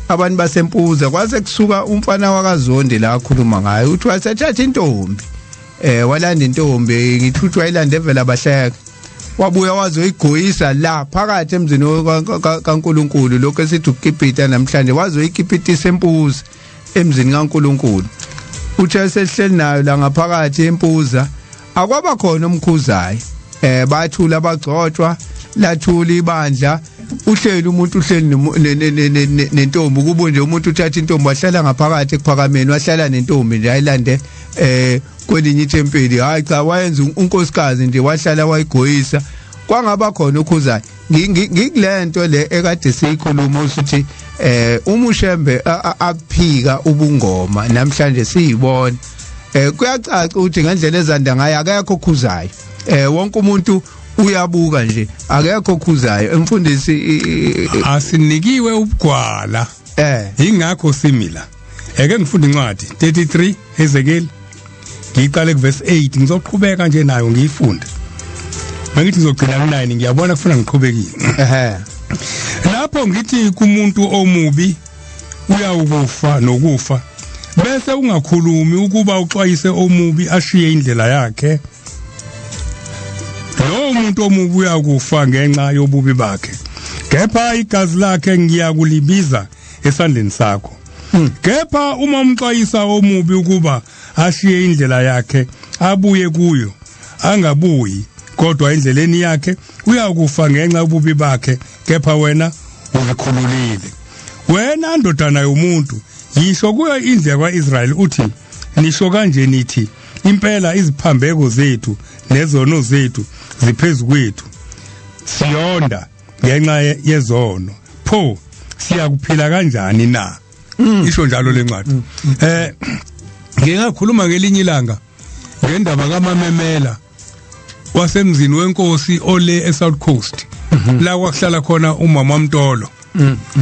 abantu basempuza kwase kusuka umfana wakaZondi la akhuluma ngayo uthi wasethatha intombi walanda intombi ngithuthi wayilanda evela bahleka wabuya wazoyigoyisa la phakathi emzini kaNkuluNkulu lokho esithi ukukipita namhlanje wazoyikipitisa empuza emzini kaNkuluNkulu uthe sehleli nayo la ngaphakathi empuza akwaba khona umkhuzayo bathula bagcotshwa lathula ibandla uhleli umuntu uhleli nentombi kubo nje umuntu uthatha intombi wahlala ngaphakathi ekuphakameni wahlala nentombi nje ayilande kwelinye ithempeli hayi cha wayenza unkosikazi nje wahlala wayigoyisa kwangaba khona ukhuzayo ngikulento le ekade siyikhuluma usithi uMushembe aphika ubungoma namhlanje siyibona kuyacaca ukuthi ngendlela ezanda ngayo akekho okhuzayo wonke umuntu uyabuka nje akekho okhuzayo emfundisi asinikiwe ubugwala ingakho simila eke ngifunda incwadi 33 Ezekiel ngiqale kuverse 8 ngizoqhubeka nje nayo ngiyifunda mangithi ngizogcina ku9 ngiyabona kufuna ngiqhubekile lapho ngithi kumuntu omubi uyawukufa nokufa bese ungakhulumi ukuba uxwayise omubi ashiye indlela yakhe lo muntu omubi uyakufa ngenxa yobubi bakhe kepha igazi lakhe ngiyakulibiza esandleni sakho kepha uma umxwayisa omubi ukuba ashiye indlela yakhe abuye kuyo angabuyi kodwa endleleni yakhe uyakufa ngenxa yobubi bakhe kepha wena uzikhululile wena ndodana yomuntu yisho kuyo indlela kwaIsrael uthi nisho kanje nithi impela iziphambeko zethu nezono zethu ziphezulu kwethu siyonda ngenxa yezono pho siyakuphila kanjani na isho njalo lencwadi ngingakhuluma ngelinye ilanga ngendaba kaMamemela wasemzini wenkosi ole eSouth Coast la kwakuhlala khona umama Mtolo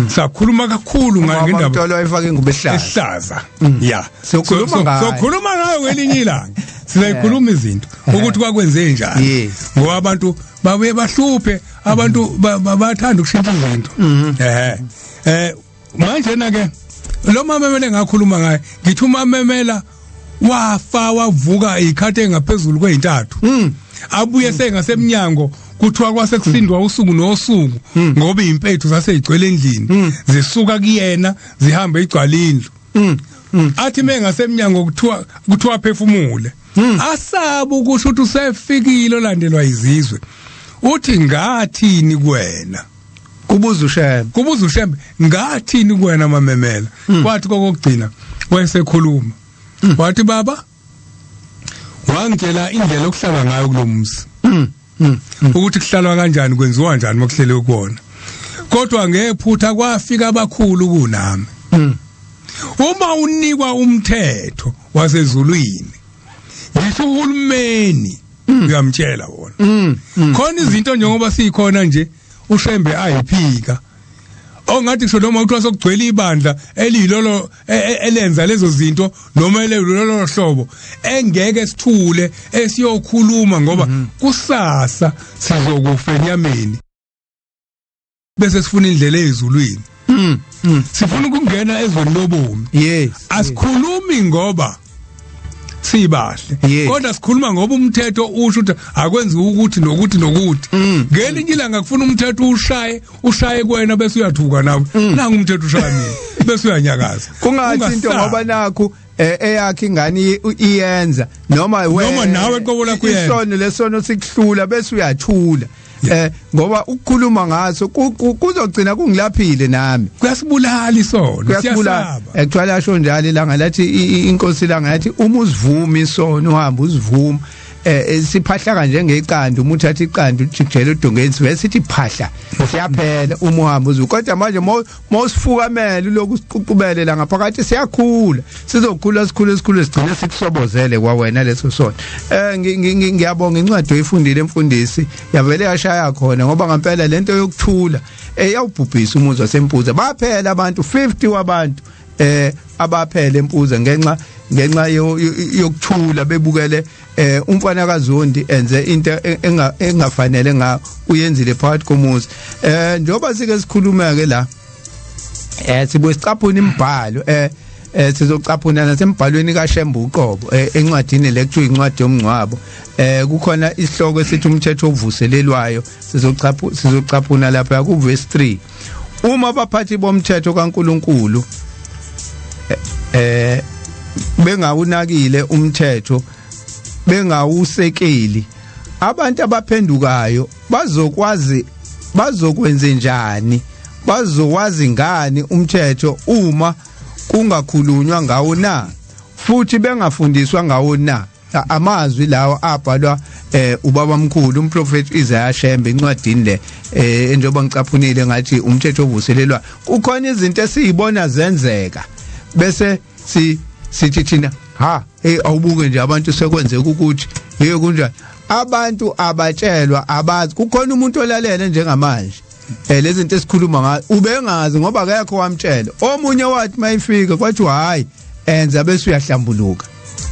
sakhuluma kakhulu ngendaba Mtolo ayifaka ingubo ehlaza ya sokhuluma ngayo ngelinye ilanga sizayikhuluma izinto ukuthi kwakwenze njani ngoba abantu babuye bahluphe abantu bathanda ukushintsha izinto manje na ke lo Mamemela ngakhuluma ngaye ngithi uMamemela wafa wavuka ikhathi engaphezulu kweintathu abuye sengasemnyango kuthiwa kwasekusindwa usuku nosuku ngoba impethu zaseyigcwele endlini zisuka kuyena zihambe igcwala indlu athi mengasemnyango kuthiwa phefumule asaba ukusho ukuthi usefikile olandelwa izizwe uthi ngathini kuwena kubuza uShembe ngathini kuwena Mamemela kwathi kokugcina wayesekhuluma wathi baba wangitshela indlela okuhlala ngayo kulomzi ukuthi kuhlalwa kanjani kwenziwa kanjani makuhlele ukona kodwa ngephutha kwafika abakhulu kunami uma unikwa umthetho wasezulwini ngisho uhulumeni uyamtshela wona khona izinto njengoba sikhona nje uShembe ayiphika ongathi kusho noma uthiwa sokugcwele ibandla elilolo elenza lezo zinto noma lelo hlobo engeke sithule esiyokhuluma ngoba kusasa sizokufa enyameni bese sifuna indlela ezulwini sifuna ukungena ezweni lobomi asikhulumi ngoba sibahle kodwa sikhuluma ngoba umthetho usho ukuthi akwenzi ukuthi nokuthi ngelinye ilanga kufuna umthetho ushaye kuwena bese uyathuka nawe nangu umthetho ushaya mina bese uyanyakaza kungathi into ngoba nakho eyakhe ingane iyenza noma nawe qobo lakho yenza isono lesono sikuhlula bese uyathula ngoba ukukhuluma ngaso kuzogcina kungilaphile nami kuyasibulala isono siyasaba ekuthola asho njalo ilanga lathi inkosi ilanga lathi uma uzivuma isono uhamba uzivuma siphahla kanje ngeqanda umuntu athi iqanda ujikijela udongeni sithi phahla siyaphela uma uhamba uzu kodwa manje mosifukamela lokhu siququbele la ngaphakathi siyakhula sizokhula sikhule sigcine sikusobozele kwa wena leso sono ngiyabonga incwadi oyifundile emfundisi yavele yashaya khona ngoba ngempela lento yokuthula yawubhubhisa umuzi wasempuza baphela abantu 50 wabantu abaphela empuza ngenxa yokuthula bebukele umfana kaZondi enze into engafanele nga uyenzile phakathi komuzi njoba sike sikhuluma ke la sibuye sicaphuna imibhalo sizocaphuna nasembhalweni kaShembu uqobo encwadini lecture incwadi yomncwabo kukhona isihloko esithi umthetho ovuselelwayo sizocaphuna lapha ku verse 3 uma abaphathi bomthetho kaNkuluNkulu bengawunakile umthetho bengawusekeli abantu abaphendukayo bazokwenza njani bazowazi ngani umthetho uma kungakhulunywa ngawo na futhi bengafundiswa ngawo na amazwi lawo abhalwa ubaba mkhulu umprofeti Isaiah Shembe incwadini le njengoba ngicaphunile ngathi umthetho ovuselelwa kukhona izinto esizibona zenzeka bese sithi thina awubuke nje abantu sekwenzeka ukuthi kunjani abantu abatshelwa abazi kukhona umuntu olalela njengamanje lezi zinto esikhuluma ngazo ubengazi ngoba akekho wamtshela omunye wathi mayifika kwathi hayi enza bese uyahlambuluka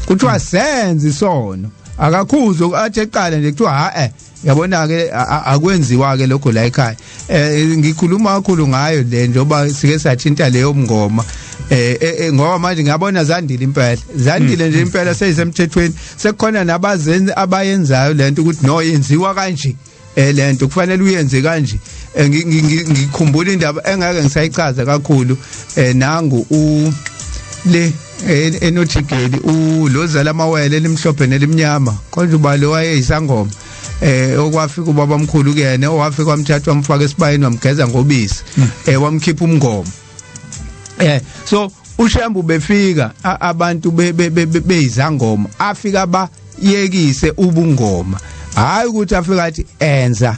kuthiwa senze isono akakhuzo athi eqala nje kuthiwa yabona ke akwenziwa ke lokho la ekhaya ngikhuluma kakhulu ngayo le njoba sike sathinta leyo mngoma ngoba manje ngiyabona zandile nje impela seyisemthethweni sekukhona nabazenzi abayenzayo lento ukuthi no yenziwa kanje lento kufanele uyenze kanje ngikhumbula indaba engake ngisayichaza kakhulu nangu le enothigeli ulozala amawele elimhlophe nelimnyama konje ubalo wayeyisangoma okwafika ubaba omkhulu kuyena owafika kwamthatha wamfaka esibayeni wamgeza ngobisi wamkhipha umngoma so uShembu befika abantu beyizangoma afika bayekise ubungoma hayi ukuthi afika athi enza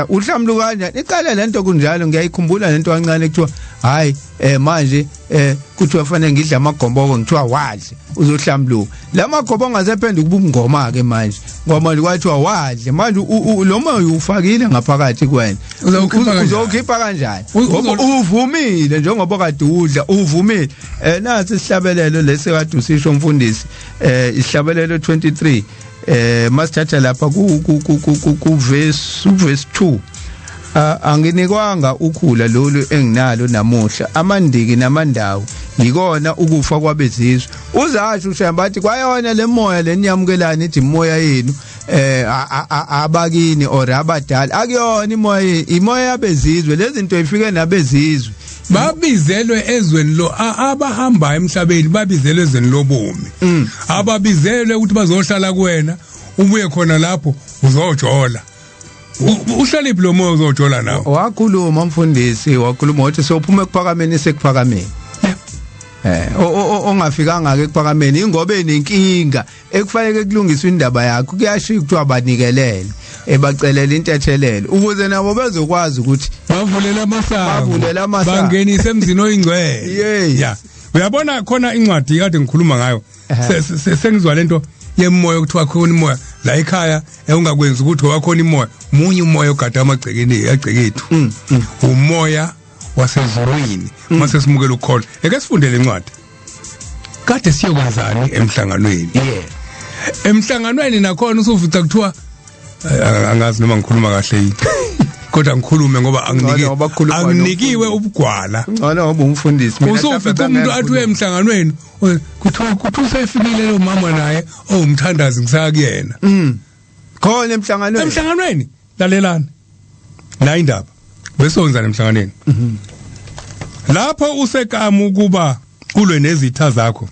uhlamluka kanjani iqala lento kunjalo ngiyayikhumbula lento kancane kuthiwa hayi manje kuthiwa fanele ngidla amagomboko ngithiwa wadle uzohlamluka lamagobongo angasephenduka ubungoma ke manje ngoba kwathiwa wadle manje noma ufakile ngaphakathi kwena uzokhipha kanjani uvumile njengoba kade udla uvumile nathi isihlabelelo lesikade usisho umfundisi isihlabelelo 23 masithatha lapha ku verse 2 anginikwanga ukhula lolu enginalo namuhla amandiki namandawo yikona ukufa kwabezizwe uzasho uShemba athi kwayona lemoya leniyamukelana ithi imoya yenu abakini or abadala akuyona imoya yabezizwe lezi zinto ifike nabezizwe babizelwe ezweni lo abahamba emhlabeni babizelwe ezweni lobomi ababizelwe ukuthi bazohlala kuwena ubuye khona lapho uzojola uhlaliphi lo moya uzojola nawe wakhuluma umfundisi wakhuluma ukuthi sophuma ekuphakameni sekuphakameni ongafikanga ke ekuphakameni ingoba enenkinga ekufanele kulungiswe indaba yakho kuyashiya ukuthi abanikelele ebacelela intethelelo ukuze nabo bezokwazi ukuthi bavulela amasango bangenise emzini oyingcwele yeah uyabona khona incwadi kade ngikhuluma ngayo sengizwa lento yemoya ukuthi wakhona imoya la ekhaya ungakwenza ukuthi wakhona imoya munye umoya ogada amagcekeni agcekethu umoya wasezulwini mase simukela ukholo eke sifundele incwadi kade siyokwenzani emhlanganweni emhlanganweni nakhona usuvuca kuthiwa angazi noma ngikhuluma kahle yini kodwa ngikhulume ngoba anginikiwe ubugwala ngcono ngoba umfundisi mina usufika umuntu athi emhlanganweni kuthi usefikile lo mama naye umthandazi ngisakuyena khona emhlanganweni lalelana la indaba besonza emhlanganweni lapho usekama ukuba kulwe nezitha zakho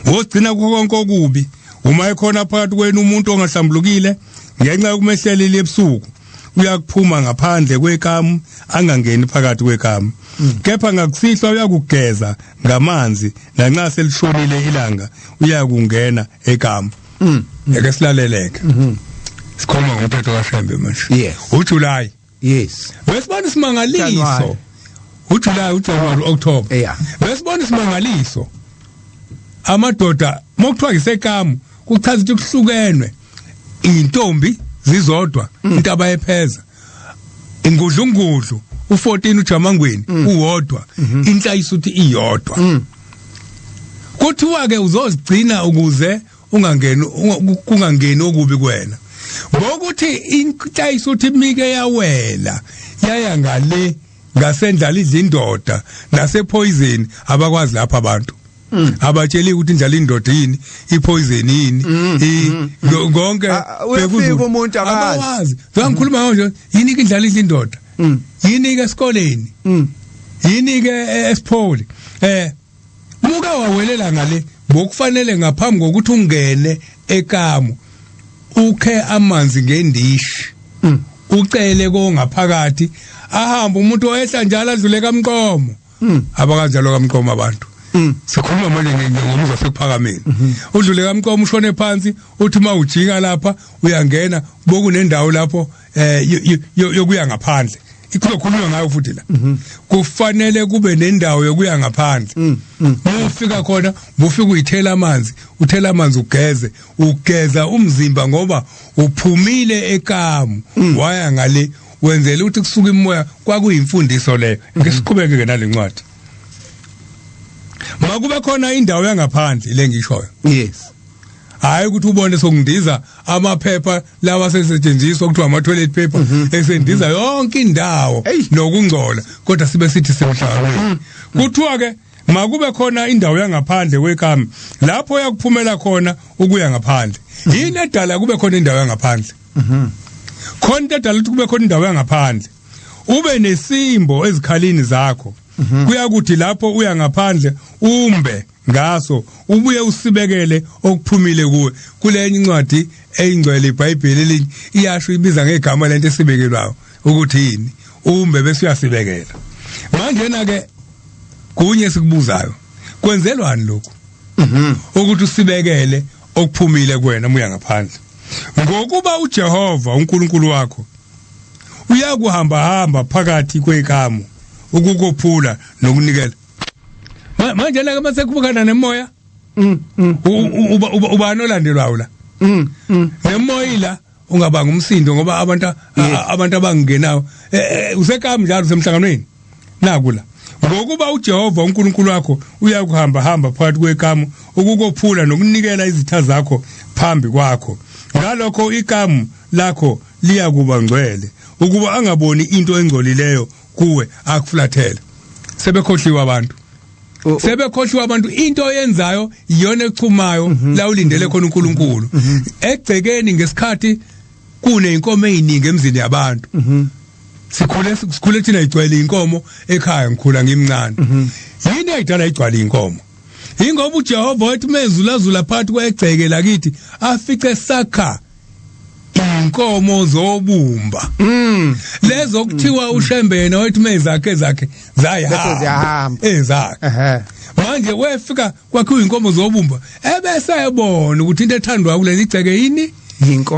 wogcina konke okubi uma ekhona phakathi kwenu umuntu ongahlambulukile ngenxa yokumehlelile ebusuku uyakuphuma ngaphandle kwekamu angangeni phakathi kwekamu kepha ngakusihla uyakugeza ngamanzi lanxa selishonile ilanga uyakungena ekamu eke silaleleke sikhuluma ngomthetho kaShembe manje uJuly besibona isimangaliso uJuly uJanuary October besibona isimangaliso amadoda mokuthiwa isekamu kuchaza ukuthi kuhlukenwe intombi zizodwa intaba epheza ingudlungudlu u14 uJamangweni uwodwa inhlayisa uthi iyodwa kuthiwa ke uzozigcina ukuze kungangeni okubi kuwena ngokuthi inhlayisa uthi mike yawela yaya ngale ngasendlala idlindoda nasepoison abakwazi lapha abantu abatsheli ukuthi indlala indoda yini ipoison yini konke bekuzo umuntu abawazi ngikhuluma ngalo yini ke indlala idlindoda yini ke esikoleni yini ke esipholi muka wawelela ngale bokufanele ngaphambi kokuthi ungene ekamo ukhe amanzi ngendishi ucele ko ngaphakathi ahamba umuntu oyehla njalo adlule kaMqomo abakanjalo kaMqomo abantu sikhuluma manje ngomuzwa sekuphakameni udlule kaMqomo ushone phansi uthi mawujika lapha uyangena bokunendawo lapho yokuya ngaphandle ikuzokhulunywa ngayo futhi la kufanele kube nendawo yokuya ngaphandle ufika khona ufika uyithela amanzi uthela amanzi ugeza umzimba ngoba uphumile ekamu waya ngale wenzela ukuthi kusuka imoya kwakuyimfundiso leyo ngesiqhubeke nalencwadi makube khona indawo yangaphandle ile ngishoyo yes hayi ukuthi ubone sokundiza amaphepha lawa asetshenziswa kuthiwa ama toilet paper esendiza yonke indawo nokungcola kodwa sibe sithi semhlabeni kuthiwa ke makube khona indawo yangaphandle kwekami lapho yakuphumela khona ukuya ngaphandle yini edala kube khona indawo yangaphandle khona edala ukuthi kube khona indawo yangaphandle ube nesimbo ezikhalini zakho kuyakuthi lapho uya ngaphandle umbe ngaso ubuye usibekele okuphumile kuwe kulenye incwadi eyingcwele iBhayibheli elinye iyasho ibiza ngegama lento esibekelwayo ukuthi yini umbe bese uyasibekela manje na ke kunye sikubuzayo kwenzelwani lokho ukuthi usibekele okuphumile kuwena muya ngaphandle ngokuba uJehova uNkulunkulu wakho uyakuhamba phakathi kwekamo ukukophula nokunikela manje la kama sekubukana nemoya uba nolandelwayo la nemoya la ungabanga umsindo ngoba abantu abangenayo usekami njalo semhlanganweni nakula ngokuba uJehova uNkulunkulu wakho uyakuhamba phakathi kwekamo ukukophula nokunikela izitha zakho phambi kwakho ngalokho ikamu lakho liyakuba ngcwele ukuba angaboni into engcolileyo kuwe akuflathele sebekhohliwa abantu into oyenzayo iyona echumayo la ulindele khona uNkulunkulu egcekeni ngesikhathi kune inkomo eziningi emzini yabantu sikhule thina igcwele inkomo ekhaya ngikhula ngimncane yini ayidala igcwele inkomo ingoba uJehova wathi mezulazula phakathi kwegceke lakithi afice sakha inkomo zobumba lezo kuthiwa ushembene wathi mezakhe zayahamba ezakhe manje wefika kwakhiwa inkomo zobumba ebese ebona ukuthi into ethandwa kuleli igceke yini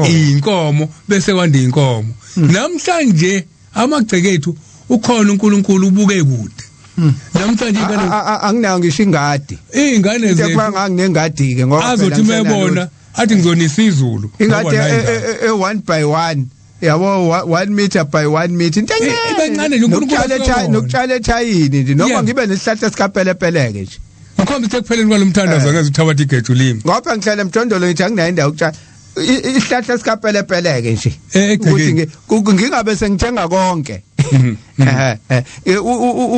inkomo bese kwanda inkomo namhlanje amagceke ethu ukhona uNkulunkulu ubuke kude namhlanje ingane anginayo ngisho ingane zethu nganginengadi ke ngoba azothi mebona athi ngizonisa izulu ingadi 1 by 1 yabo 1 meter by 1 meter ibencane nje uNkulunkulu nokutshala ethayini nje noma ngibe nesihlahla sikaphelepheleke nje ngikhombisa ekupheleni kwalomthandazo ngeze uthabatha igeju limi ngoba ngihlala emjondolo ngithi anginayo indawo yokutshala isihlahla sikaphelepheleke nje ukuthi ngingabe sengithenga konke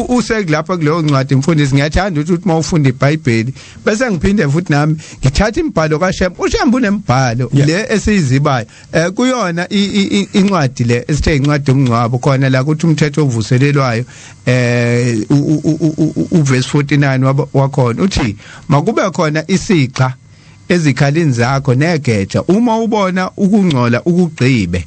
usekulapha kuleyo ncwadi mfundisi ngiyathanda ukuthi mawufunda iBhayibheli bese ngiphinde futhi nami ngithatha imibhalo kaShem uShem unemibhalo le esiyizibayo kuyona incwadi le esithe incwadi umncwabo khona la ukuthi umthetho ovuselelwayo uverse 49 wakhona uthi makube khona isixa ezikhalini zakho negeja uma ubona ukungcola ukugqibe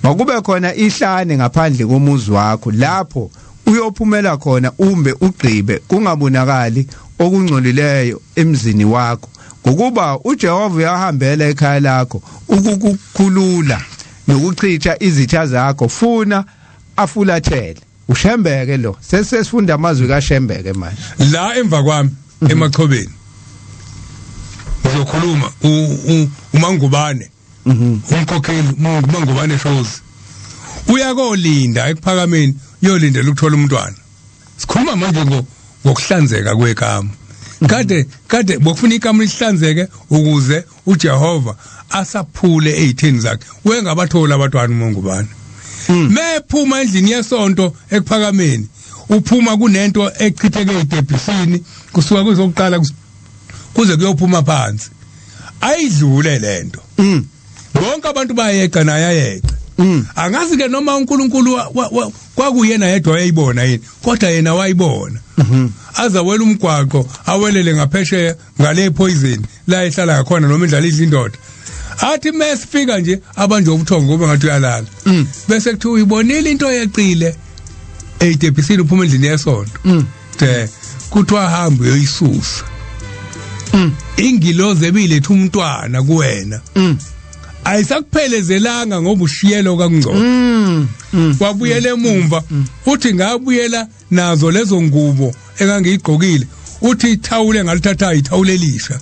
makube khona ihlane ngaphandle komuzi wakho lapho uyophumela khona umbe ugqibe kungabonakali okungcolileyo emzini wakho ngokuba uJehova uyahambela ekhaya lakho ukukukhulula nokuchitha izitha zakho funa afulathele ushembeke lo sesifunda amazwi kaShembeke manje la emva kwami emachobeni uzokhuluma umangubane umkhokheli umangubane shows uyakolinda ekuphakameni uyolindela ukuthola umntwana sikhuluma manje ngokuhlanzeka kwekamo kade bokufuna ikamo lihlanzeke ukuze uJehova asaphule ezitheni zakhe wengabathola abantwana umangubane mephuma endlini yesonto ekuphakameni uphuma kunento echitheke edebhisini kusuka kuzokuqala kuze kuyophuma phansi ayidlule lento bonke abantu bayeqa naye ayeqa angazi ke noma uNkulunkulu kwakuyena yedwa ayibona yini kodwa yena wayibona azawela umgwaqo awelele ngaphesheya ngale poison la ehlala khona noma indlala idla indoda athi mesifika nje abanje ubuthongo ngoba ngathi uyalala bese kuthi uyibonile into yeqile edebhisini uphuma endlini yesonto kuthiwa hamba uyoyisusa ingilozi ebilethe umntwana kuwena ayisakuphelezelanga ngoba ushiyelo kakungcono wabuyela emumva uthi ngabuyela nazo lezo ngubo engangiyigqokile uthi ithawule ngalithatha ithawule elisha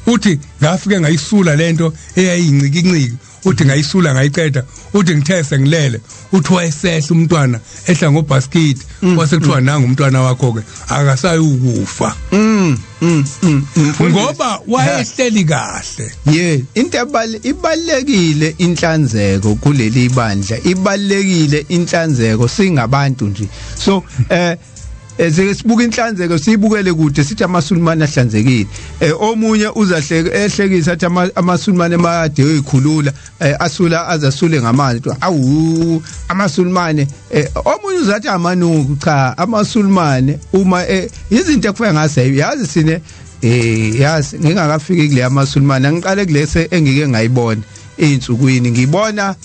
uthi ngafike ngayisula lento eyayinciki uthi ngayisula ngayiqeda uthi ngithese ngilele uthi wayesehla umntwana ehla ngobasket wasekuthiwa nanga umntwana wakho ke akasayi ukufa ngoba wayehleli kahle into ibalekile inhlanzeko kuleli bandla ibalekile inhlanzeko singabantu nje so sibuka inhlanzeko sibukele kude sithi amaSulumane ahlanzekile omunye uzahlekisa athi amaSulumane emade eyikhulula asula azasule ngamanzi awu amaSulumane omunye uzathi amanuku cha amaSulumane uma izinto ekufika ngase yazi sine yazi ngingakafiki kule amaSulumane angiqale kulese engike ngayibona einsukwini ngibona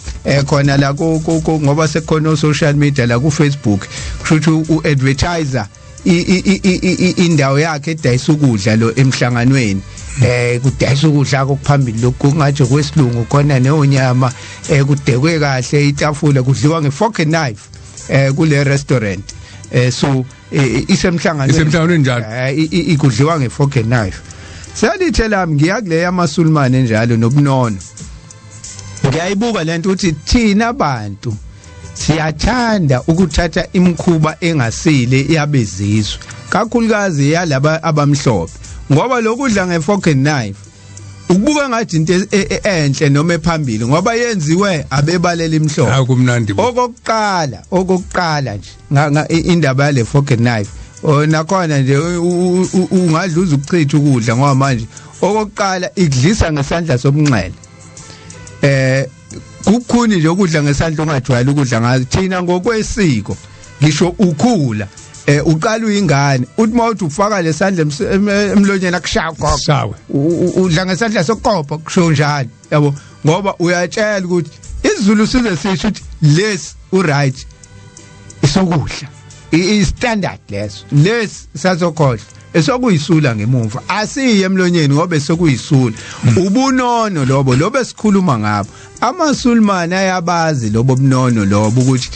khona la ngoba sekukhona social media la ku Facebook kusho uadvertiser indawo yakhe edayisa ukudla lo emhlanganweni kudayisa ukudla kokuphambili lokhu kungathi kwesilungu khona neonyama kudekwe kahle itafula kudliwa ngefork and knife kule restaurant so isemhlanganweni njalo ikudliwa ngefork and knife salithela ngiyakule yamaSulumane njalo nobunono ngiyayibuka lento uthi thina abantu siyathanda ukuthatha imikhuba engasile yabezizwe kakhulukazi yalaba abamhlophe ngoba lokudla ngefork and knife ukubuka ngathi into enhle noma ephambili ngoba yenziwe abebalela imhlophe akumnandi okokuqala nje indaba yale fork and knife nakhona nje ungadluza ukuchitha ukudla ngoba manje okokuqala ikudlisa ngesandla sobunxele kukhuni nje ukudla ngesandla ongajwayele ukudla ngathi thina ngokwesiko ngisho ukhula uqala uyingane uthi mawuthi ufaka lesandla emlonyeni akushawe udla ngesandla soqopha kusho njalo yabo ngoba uyatshela ukuthi isiZulu size sisho ukuthi lesi uright isokudla i-standard leso sasokhohle esokuyisula ngemuva asiye emlonyeni ngoba esokuyisula ubunono lobo esikhuluma ngabo amaSulumane ayabazi lobo bunono lobo ukuthi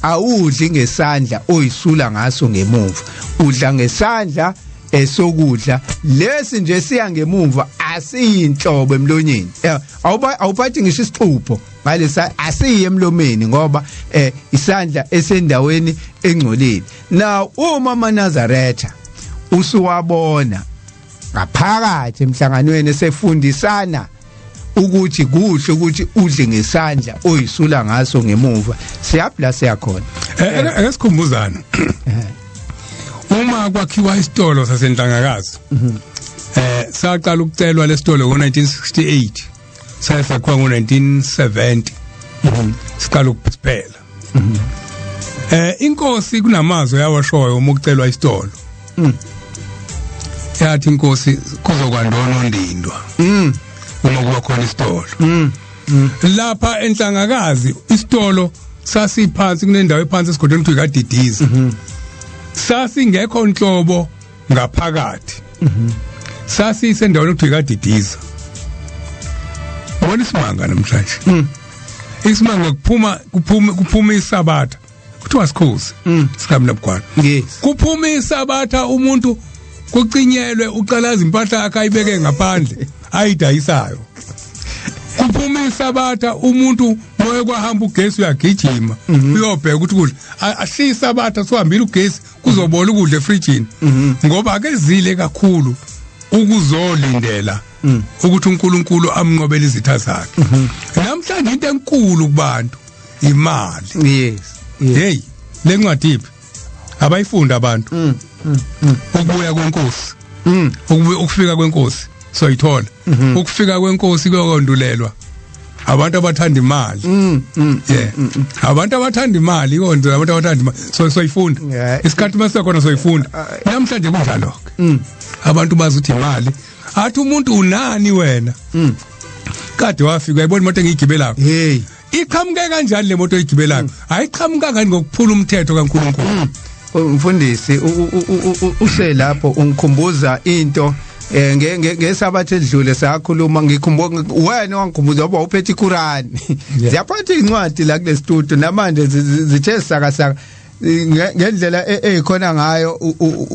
awudli ngesandla oyisula ngaso ngemuva udla ngesandla esokudla lesi nje siya ngemuva asiyinhlobo emlonyeni awuphathi ngisho isixupho ngalesa asiye emlomeni ngoba isandla esendaweni engcolile now uma maNazaretha usuwabona ngaphakathi emhlanganweni esefundisana ukuthi kuhle ukuthi udle ngesandla oyisula ngaso ngemuva siyabla siyakhona akasikhumbuzana uma kwakhiwa isitolo sasenhlangakazi saqala ukucelwa lesitolo ngo1968 sayasakhiwa ngo1970 siqala ukuphela inkosi kunamazwi yawashoyo uma ukucelwa isitolo yathi inkosi kuzokwandona undindwa uma kuba khona isitolo lapha enhlangakazi isitolo sasiphansi kunendawo ephansi esigodweni kuthiwa ikadidiza sasingekho inhlobo ngaphakathi sasisendaweni kuthiwa ikadidiza wona isimanga namhlanje isimanga kuphuma iSabatha kuthiwa sikhosi sikamna bukwana kuphuma iSabatha umuntu kucinyelwe uqalaza impahla yakhe ayibeke ngaphandle ayidayisayo kuphuma iSabatha umuntu moye kwahamba ugesi uyagijima uyobheka ukuthi kudla ahliya iSabatha sohambile ugesi kuzobola ukudla efrijini ngoba akezile kakhulu ukuzolindela ukuthi uNkulunkulu amnqobele izitha zakhe namhlanje into enkulu kubantu imali yes hey lencwadi abayifunda abantu ukubuya kwenkosi ukufika kwenkosi soyithola ukufika kwenkosi kuyokondulelwa abantu abathanda imali abantu abathanda imali ikonto abantu abathanda imali soyifunda isikhathi masekhona soyifunda namhlanje kunjalo abantu bazi ukuthi imali athi umuntu unani wena kade wafika uyibona imoto engiyigibelayo hey iqhamuke kanjani le moto oyigibelayo ayiqhamuka kanti ngokuphula umthetho kaNkulunkulu mfundisi uselapho ungikhumbuza into ngesabatha edlule sakhuluma ngikhumbuza wena wangikhumbuza ngoba uphethe iQuran ziyaphatha incwadi la kule studio namanje zithe sakasaka ngendlela eyikhona ngayo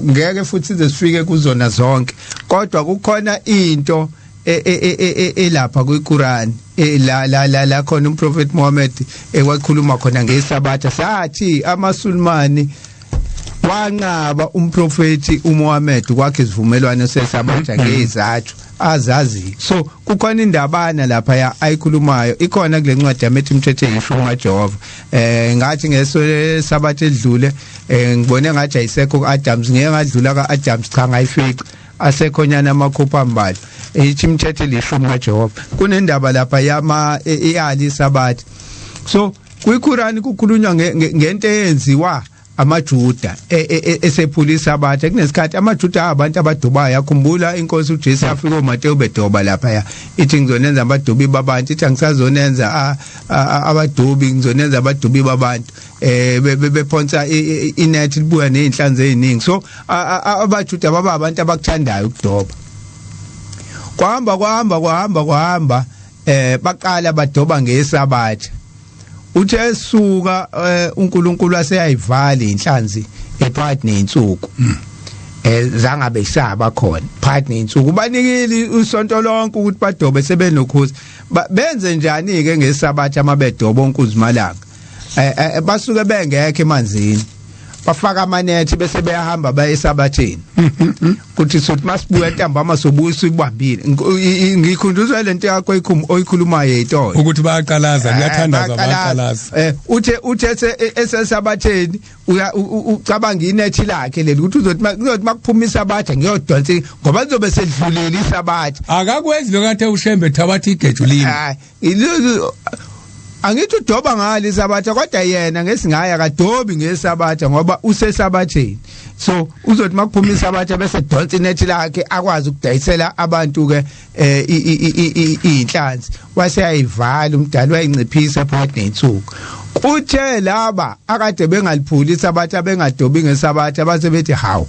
ngeke futhi sifike kuzona zonke kodwa kukhona into elapha kwiQuran la khona umProfeti Muhammad ekwakhuluma khona ngesabatha sathi amaSulmani wanqaba umProfeti uMuhammad kwakhe isivumelwano sesabatha ngezathu azazi so kukhona indabana lapha ya ayikhulumayo ikhona kule ncwadi yamethi umthetho eyishuma Jehova ngathi ngesabatha edlule ngibone ngathi ayisekho kuAdams ngeke ngadlula kaAdams cha ngayifica asekhonyana amakhopha ambalo ithi umthetho lishuma Jehova kunendaba lapha yama iyali sabatha so kwiQuran kukhulunywa ngento eyenziwa amaJuda esephula isabatha kunesikhathi amaJuda abantu abadubayo yakhumbula inkosi uJesu afika uMateyu bedoba lapha ya ithi ngizonenza abadubi babantu ithi angisazonenza abadubi ngizonenza abadubi babantu bephonsa inethi libuya nezinhlanzi eziningi so abaJuda baba abantu abakuthandayo ukudoba kwahamba baqala badoba ngesabatha uthe suka uNkulunkulu aseyayivala inhlanzi ephakathi nensuku zangabe isaba khona phakathi nensuku banikile usonto lonke ukuthi badobe sebenokhuzi benze njani ke ngesabatha amabedoba onkuzimalanga basuke bengekho emanzini bafaka amanethi bese beyahamba baye esabatheni kuthi sothi masibuya ntambama sobuya ibambile ngikhunduzwa lento yakho oyikhulumayo yitolo ukuthi bayaqalaza ngiyathandaza bayaqalaza uthe esesabatheni ucabanga inethi lakhe leli ukuthi uzothi makuphuma isabatha ngiyodonsa ngoba lizobe sedlulile isabatha akakwenzi lokathe ushembe thabathi igejulini angithi udoba ngale isabatha kodwa yena ngesingaya kadobi ngesabatha ngoba usesabatheni so uzothi makuphuma isabatha bese donsa inethi lakhe akwazi ukudayisela abantu ke inhlanzi wase ayivala umdali wayinciphisa phakathi nensuku kuthe laba akade bengaliphuli isabatha bengadobi ngesabatha base bethi hawu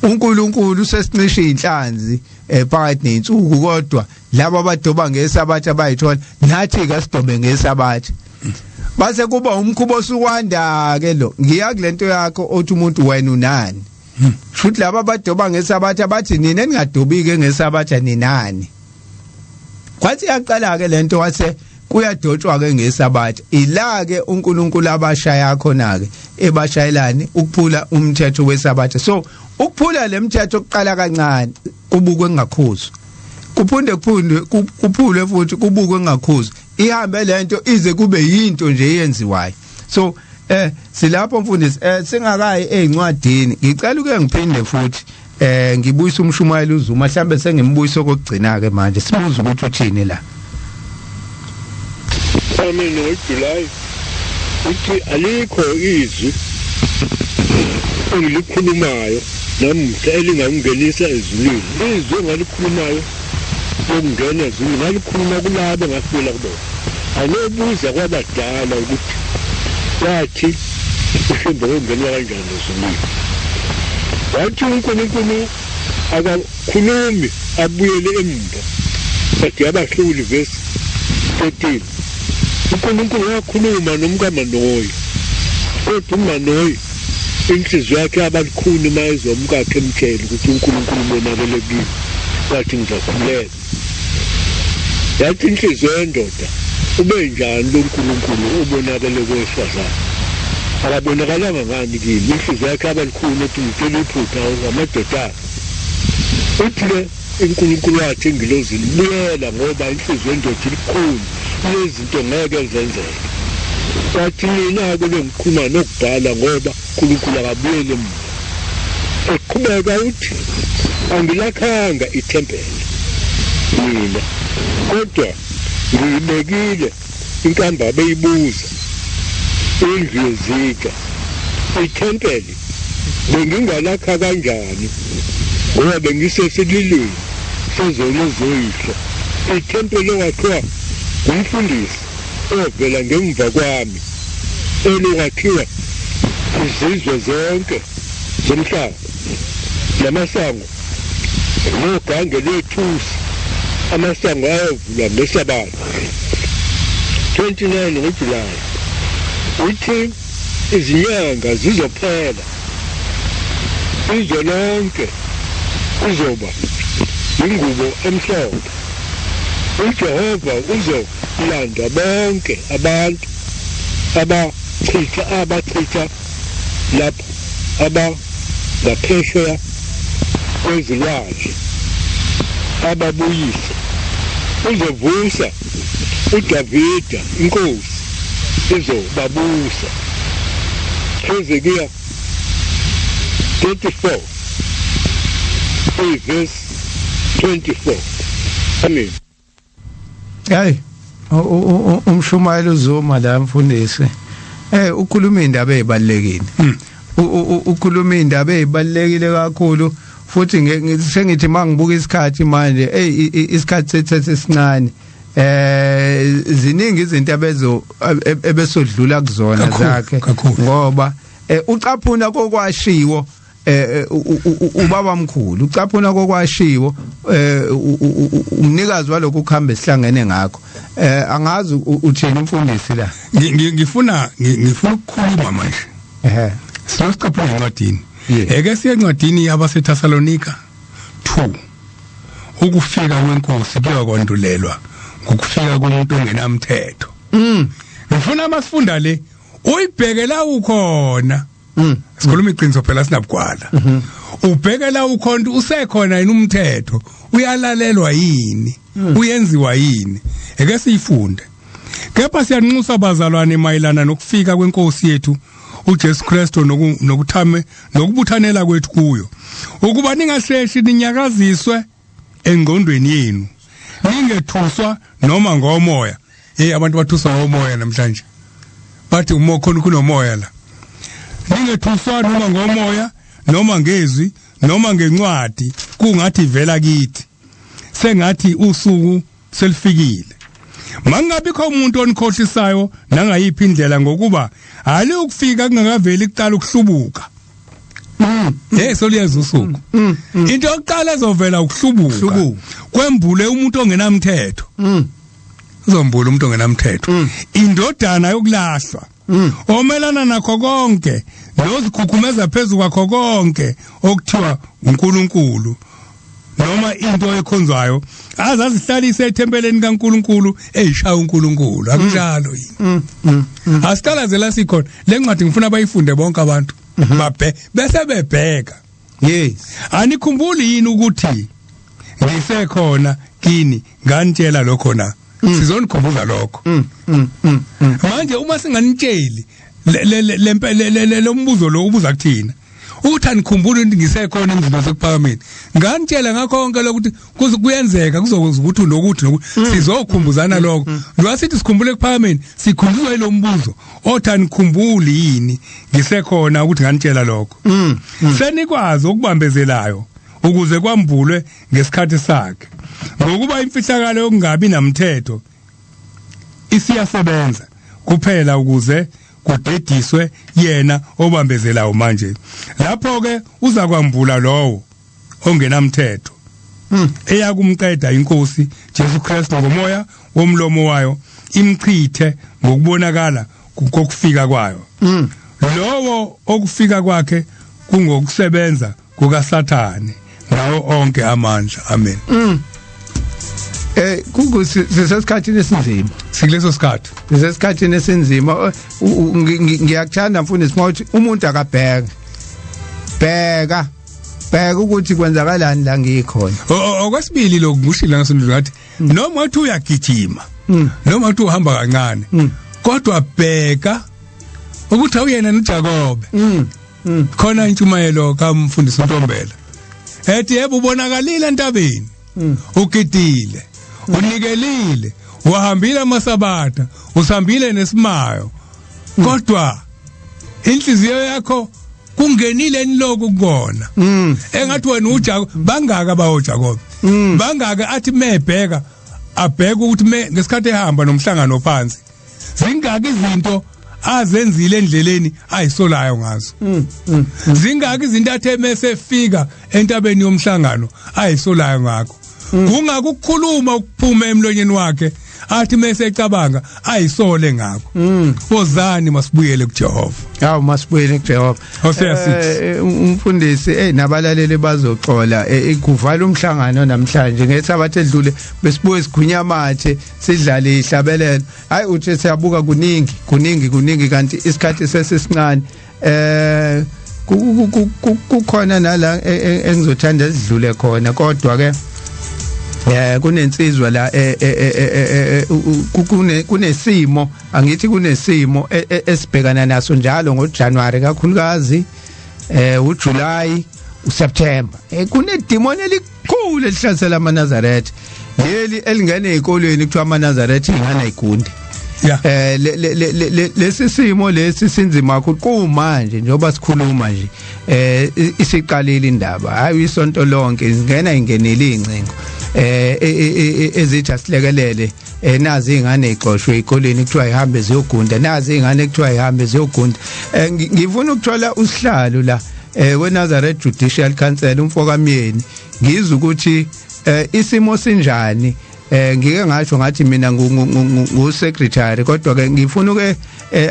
uNkulunkulu sesicishe inhlanzi phakathi nensuku kodwa laba abadoba ngesabatha bayithola nathi ke sidobe ngesabatha base kuba umkhubo osukwanda ke lo ngiya kulento yakho othi umuntu wena unani futhi laba abadoba ngesabatha bathi nina ningadobi ke ngesabatha ninani kwathi yaqala ke lento wase kuyadotshwa ke ngesabatha ila ke uNkulunkulu abashaya khona ke ebashayelani ukuphula umthetho wesabatha so ukuphula lemthetho oqala kancane kubukwe ngakhuzo kuphule futhi kubukwe ngakhuzo ihambe lento ize kube yinto nje eyenziwayo so silapho mfundisi singakayi ezincwadini ngicela uke ngiphinde futhi ngibuyisa uMshumayeli uZuma mhlambe sengimbuyiso kokugcina ke manje sibuza ukuthi uthini la Amen noJuly uthi alikho izwi engilikhulumayo namhla elingangenisa ezulwini izwi engalikhulumayo okungena ezulwini ngalikhuluma kulabo ngafika kubona anobuza kwabadala ukuthi wathi ushembe ongena kanjani ezulwini wathi uNkulunkulu akakhulumi abuyele emva bathi abahluli verse 13 uNkulunkulu wakhuluma nomkaManoyi kodwa uManoyi inhliziyo yakhe abalikhuni mayezwa umkakhe emtshela ukuthi uNkulunkulu ubonakele kimi wathi ngizakhuleka yathi inhliziyo yendoda ube njani lo uNkulunkulu ubonakele kowesifazane akabonakalanga ngani kimi inhliziyo yakhe abalikhuni ethi ngitshela iphutha ngamadoda uthi ke uNkulunkulu wathi engilozini buyela ngoba inhliziyo yendoda ilikhuni lezinto ngeke zenzeke wathi mina ke ngikhuluma nokubhala ngoba uNkulunkulu akabuyele mina eqhubeka uthi angilakhanga ithempeli mina kodwa ngiyibekile inkamba beyibuza indlu yezika ithempeli bengingalakha kanjani ngoba bengisesililweni sezolo zoyihlo ithempeli wakhiwa ngumfundisi ovela ngemva kwami elokakhiwa izizwe zonke zomhlaba namasango nogange lethusi amasango ayavulwa ngeSabatha 29 ngoJulayi uthi izinyanga zizophela izwe lonke uzoba ingubo emhlophe uJehova uzolanda bonke abantu abachitha lapha ngaphesheya kwezilwandle ababuyisa uzovusa uDavida inkosi izobabusa Hezekiya 34 verse 24 amen. Hayi uMshumayeli uZuma la mfundisi ukhuluma indaba ezibalekile ukhuluma indaba ezibalekile kakhulu futhi sengithi mangibuka isikhathi manje isikhathi sethe sincane ziningi izinto ebesodlula kuzona zakhe ngoba ucaphuna kokwashiwo ubaba mkhulu ucaphuna kokwashiwo umnikazi walokho ukuhamba esihlangene ngakho angazi uthini umfundisi la ngifuna ukukhuluma manje sasicaphuna encwadini eke siye encwadini yabaseThesalonika 2 ukufika kwenkosi kuyakondulelwa ngokufika komuntu ongenamthetho ngifuna masifunda le uyibhekela ukhona sikhuluma iqiniso phela sinabugwala ubhekela ukhona usekhona yini umthetho uyalalelwa yini uyenziwa yini eke siyifunde kepha siyanxusa bazalwane mayelana nokufika kwenkosi yethu uJesu Kristu nokubuthanela kwethu kuyo ukuba ningasheshe ninyakaziswe engqondweni yenu ningethuswa noma ngomoya abantu bathuswa ngomoya namhlanje bathi umoya khona kunomoya la ningethuswa noma ngomoya noma ngezwi noma ngencwadi kungathi vela kithi sengathi usuku selifikile mangabikho umuntu onikhohlisayo nangayiphi indlela ngokuba ali ukufika kungakaveli kuqala ukuhlubuka soliyeza usuku into yokuqala ezovela ukuhlubuka kwembule umuntu ongenamthetho uzombula umuntu ongenamthetho indodana yokulahlwa omelana nakho konke nozikhukhumeza phezulu kwakho konke okuthiwa uNkulunkulu noma into ekhonzwayo azazihlalise ethempeleni kaNkulunkulu eyishaya uNkulunkulu akunjalo yini asiqalaze la sikhona lencwadi ngifuna bayifunde bonke abantu bese bebheka yes anikhumbuli yini ukuthi ngisekhona kini nganitshela lokho na sizonikhumbuza lokho manje uma singanitsheli lo mbuzo lo ubuza kuthina uthi anikhumbula ukuthi ngisekhona emzini sekuphakameni nganitshela ngakho konke lokuthi kuyenzeka kuzokwenza ukuthi nokuthi sizokhumbuzana lokho njengoba sithi sikhumbule kuphakameni sikhumbuzwa lo mbuzo othi anikhumbuli yini ngisekhona ukuthi nganitshela lokho senikwazi ukubambezelayo ukuze kwambulwe ngesikhathi sakhe ngokuba imfihlakalo yokungabi namthetho isiyasebenza kuphela ukuze kudediswe yena obambezelayo manje lapho ke uza kwambula lowo ongenamthetho eyakumqeda inkosi Jesu Kristu ngomoya womlomo wayo imchithe ngokubonakala kokufika kwayo lowo okufika kwakhe kungokusebenza kukaSathane ngawo onke amandla amen kusesikhathini esinzima sikuleso sikhathi sesikhathini esinzima ngiyakuthanda mfundisi mawuthi umuntu akabheka ukuthi kwenzakalani la ngikhona okwesibili lokushila ngasendulo ngathi noma uthi uyagijima noma uthi uhamba kancane kodwa bheka ukuthi awuyena noJakobe khona intshumayelo kaMfundisi uNtombela ethi yebo ubonakalile entabeni ugidile unikelile wahambile amasabatha usambile nesimayo kodwa inhliziyo yakho kungenile niloku kukona engathi wena uJakobe bangaka bawoJakobe bangaka athi mebheka abheka ukuthi ngesikhathi ehamba nomhlangano phansi zingaki izinto azenzile endleleni ayisolayo ngazo zingaki izinto athe mesefika entabeni yomhlangano ayisolayo ngakho kungakukhuluma ukuphuma emlonyeni wakhe athi mesecabanga ayisole ngakho wozani masibuyele kuJehova hawu masibuyele kuJehova umfundisi nabalaleli bazoxola ikuvala umhlangano namhlanje ngesabatha edlule besibuye sigwinyamathe sidlale ihlabelelo hayi uthi siyabuka kuningi kanti isikhathi sesisincane kukhona nala engizothanda sidlule khona kodwa ke kunensizwa la kunesimo angithi kunesimo esibhekana naso njalo ngoJanuary kakhulukazi uJuly uSeptember kunedimoni elikhulu elihlasela amaNazaretha leli elingene ezikolweni kuthiwa amaNazaretha ingana igunde lesi simo lesi sinzima kakhulu kumanje njengoba sikhuluma nje isiqalile indaba hayi isonto lonke ingenele ingcingo ezithi asilekelele nazi ingane ixoshwe ezikolweni kuthiwa ihambe ziyogunda nazi ingane kuthiwa ihambe ziyogunda ngifuna ukuthola usihlalo la weNazareth Judicial Council umfokamyeni ngizwe ukuthi isimo sinjani ngike ngasho ngathi mina ngusecretary kodwa ke ngifuna ke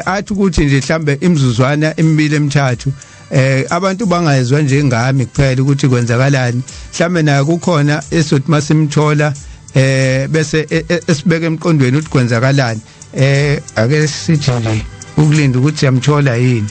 athi ukuthi nje mhlambe imizuzwana emibili emithathu abantu bangayezwa njengami kuphela ukuthi kwenzakalani mhlambe naye kukhona esothi masimthola bese esibeke emqondweni ukuthi kwenzakalani ake sithi nje ukulinda ukuthi yamthola yini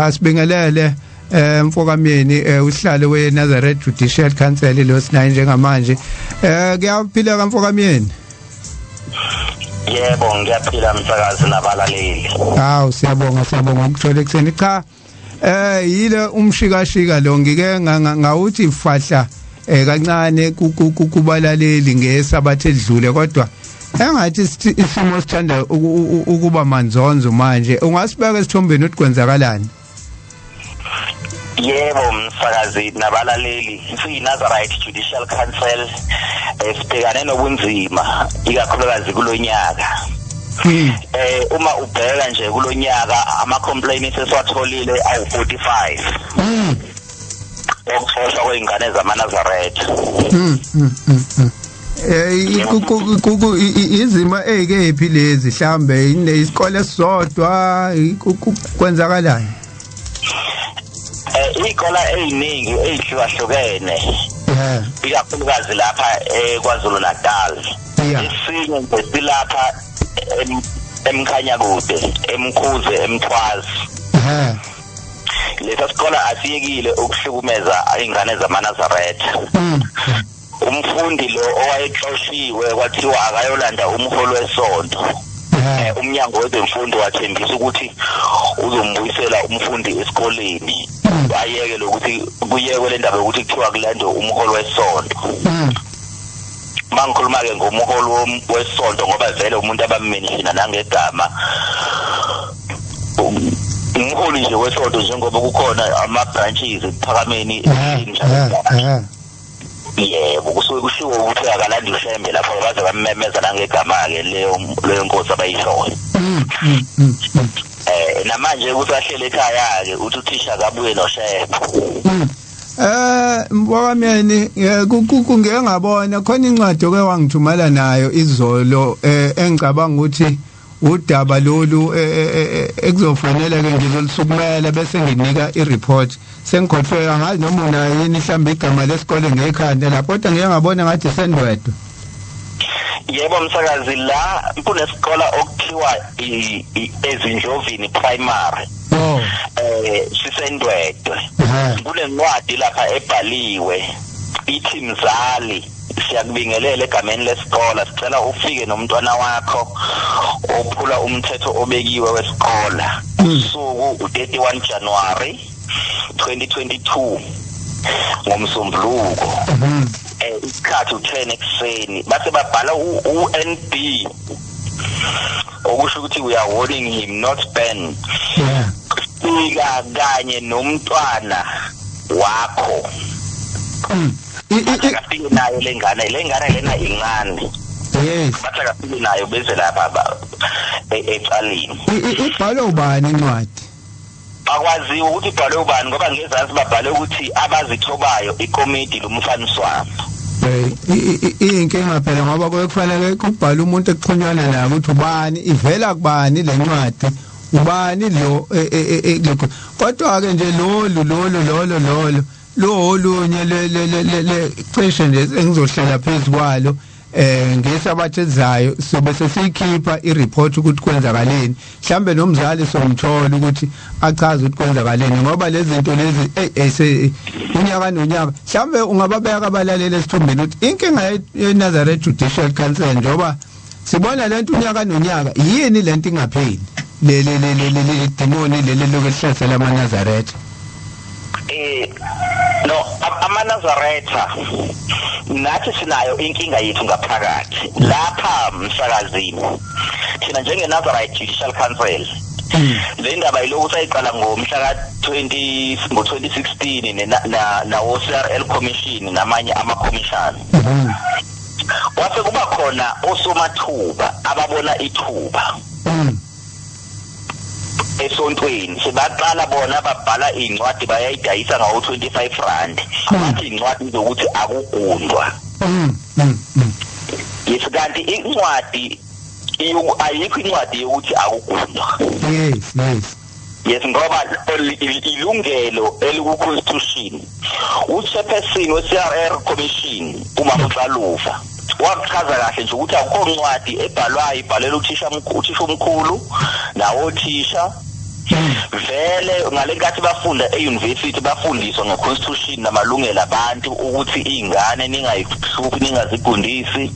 asibingelele mfokamyeni usihlalo weNazareth Judicial Council lo sinayo njengamanje kuyaphila kamfokamyeni yebo ngiyaphila msakazi nabalaleli hawu siyabonga ukuthola ekseni cha yile umshikashika lo ngike ngawuthi ifahla kancane kubalaleli ngesabatha edlule kodwa engathi isimo sithanda ukuba manzonzo manje ungasibeka esithombeni ukuthi kwenzakalani yebo msakazi nabalaleli siyiNazareth Judicial Council esibhekane nobunzima ikakhulukazi kulonyaka uma ubheka nje kulonyaka ama complaints esiwatholile awu45 okuxoshwa kweingane zamaNazaretha izima ezikephi lezi mhlambe isikole sisodwa kwenzakalani ikola eziningi ezihlukahlukene ikakhulukazi lapha kwaZulu Natal esinye besilapha emkhanya kude emkhuze emthwazi lesa sikole asiyekile ukuhlukumeza ingane zamaNazaretha umfundi lo owayexoshiwe kwathiwa akayolanda umholo wesonto umnyango wezemfundo wathembisa ukuthi uzombuyisela umfundi esikoleni ayeke lokuthi kuyekwe le ndaba yokuthi kuthiwa kulandwe umholo wesonto mangikhuluma ke ngomholo wesonto ngoba vele umuntu abamenishina nangegama umholi nje wesonto njengoba kukhona ama branches ephakameni yebo kusuke kushiwo ukuthi akalandi ushembe lapho baze bamemeza nangegama ke leyo nkosi abayishoyo namanje usahlele ekhaya ke uthi uthisha kabuye noshembe mbokameni ngeke ngabona khona incwadi oke wangithumela nayo izolo engicabanga ukuthi udaba lolu ekuzofanele ke ngizolisukumela bese nginika ireport sengikhohlwe angazi noma unayo yini mhlambe igama lesikole ngekhanda lapho kodwa ngeke ngabona ngathi sendwedwe. Yebo msakazi, la kunesikole okuthiwa ezindlovini primary sisendwedwe. Kunencwadi lapha ebhaliwe ithi mzali siyakubingelela egameni lesikole, sicela ufike nomntwana wakho ophula umthetho obekiwe wesikole usuku u31 January 2022 ngomsombuluko isikhathi u10 ekseni base babhala uNB okusho ukuthi we are warning him not ban ika kanye nomntwana wakho akafike nayo lengane lena ingane bathi akafike nayo beze lapha ecaleni ibhalwe ubani incwadi akwaziwa ukuthi ibhalwe ubani ngoba ngezansi babhale ukuthi abazithobayo ikomiti lomfaniswami inkinga phela ngoba kufanele kubhala umuntu eqhonyana naye ukuthi ubani ivela kubani lencwadi ubani lo kodwa ke nje lo olunye le cishe nje engizohlala phezukwalo ngesabatha ezayo sobe sesikhipha ireport ukuthi kwenzakaleni mhlambe nomzali somthola ukuthi achaze ukuthi kwenzakaleni ngoba lezi zinto lezi unyaka nonyaka mhlambe ungababeka abalaleli esithombeni ukuthi inkinga yeNazareth Judicial Council njoba sibona lento unyaka nonyaka yini lento ingapheli le demoni leli lokuhlasela amaNazareth no amaNazaretha nathi sinayo inkinga yethu ngaphakathi lapha msakazini thina njengeNazareth Judicial Council le ndaba yilokuthi ayiqala ngomhla ka20 ngo2016 na OCRL commission namanye ama-commission wase kuba khona osomathuba ababona ithuba esontweni sebaqala bona babhala incwadi bayayidayisa ngawo 25 rand bathi incwadi zokuthi akugundwa yesikanti incwadi ayikho incwadi yokuthi akugundwa yes ngoba ilungelo eliku-constitution uchairperson we-CRR commission umama Mxaluva wakuchaza kahle nje ukuthi akukho incwadi ebhalwayo ibhalela uthisha omkhulu nawothisha vele ngalenkathi bafunda e-university bafundiswa nge-constitution namalungelo abantu ukuthi ingane ningayihluphi ningazigundisi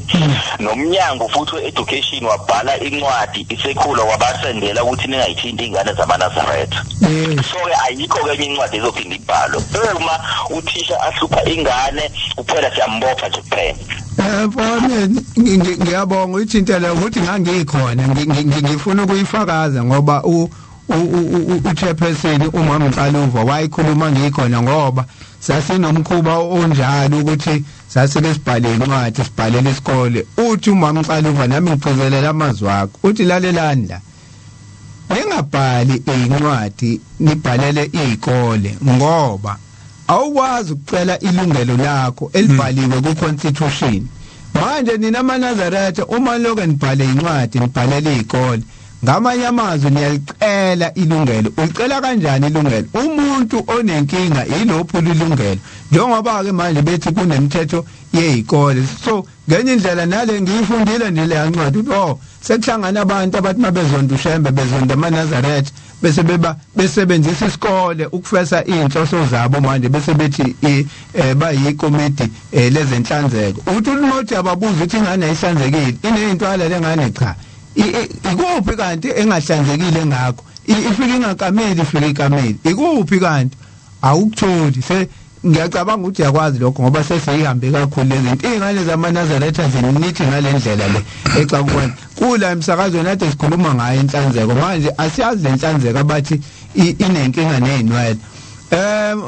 nomnyango futhi we-education wabhala incwadi isekhula wabasendela ukuthi ningayithinti ingane zamaNazaretha so-ke ayikho kenye incwadi ezophinda ibhalwe uma uthisha ahlupha ingane kuphela siyambopha nje kuphela ngiyabonga uyithintela ukuthi ngangikhona ngifuna ukuyifakaza ngoba uchairperson umama Mxaluva wayikhuluma ngikhona ngoba sasinomkhuba onjalo ukuthi sasibesibhalele incwadi sibhalele isikole uthi umama Mxaluva nami ngiphuzelela amazwi akho uthi lalelanda ningabhali incwadi nibhalele izikole ngoba awukwazi ukucela ilungelo lakho elibhaliwe ku-constitution manje nina amaNazaretha uma lokho nibhale incwadi nibhalele izikole ngamanye amazwi niyalicela ilungelo ulicela kanjani ilungelo umuntu onenkinga yilophula ilungelo njengoba ke manje bethi kunemithetho yezikole so ngenye indlela nale ngiyifundile nile yancwadi ukuthi sekuhlangana abantu abathi mabezonda ushembe bezonda amaNazaretha bese besebenzisa isikole ukufesa inhloso zabo manje bese bethi bayikomiti lezenhlanzeko uthi unothi ababuza ukuthi ingane ayihlanzekile inezinto alele ngane cha ikuphi kanti engahlanzekile ngakho ifike ingakameli ifike ikameli ikuphi kanti awukutholi ngiyacabanga ukuthi yakwazi lokho ngoba sesihambe kakhulu lezinto ingane zamaNazaretha zinithi ngalendlela le exakubona kula emsakazweni ade sikhuluma ngayo inhlanzeko manje asiyazi lenhlanzeko abathi inenkinga nezinwele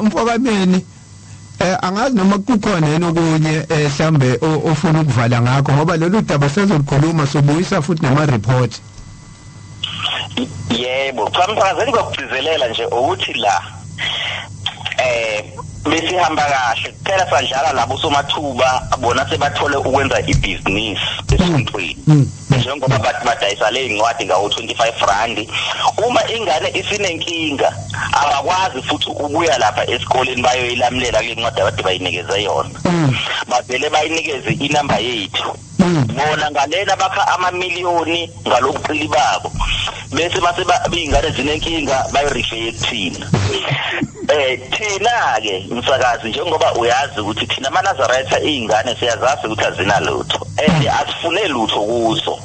mfokameni angazi noma kukhona yena okunye mhlambe ofuna ukuvala ngakho ngoba lolu daba sezolikhuluma sobuyisa futhi nama report yebo champhazeli kokugcizelela nje ukuthi la besihamba kahle kuphela sadlala labo somathuba bona sebathole ukwenza ibusiness esontweni njengoba bathi badayisa le incwadi ngawo 25 rand uma ingane isinenkinga abakwazi futhi ukubuya lapha esikoleni bayoyilamulela kule ncwadi abade bayinikeza yona bavele bayinikeze inamba yethu bona ngalena bakha amamiliyoni ngalokuqili babo bese mase ingane zinenkinga bayirefer thina thina ke umsakazi njengoba uyazi ukuthi thina amaNazaretha izingane siyazazi ukuthi azina lutho asifune lutho kuso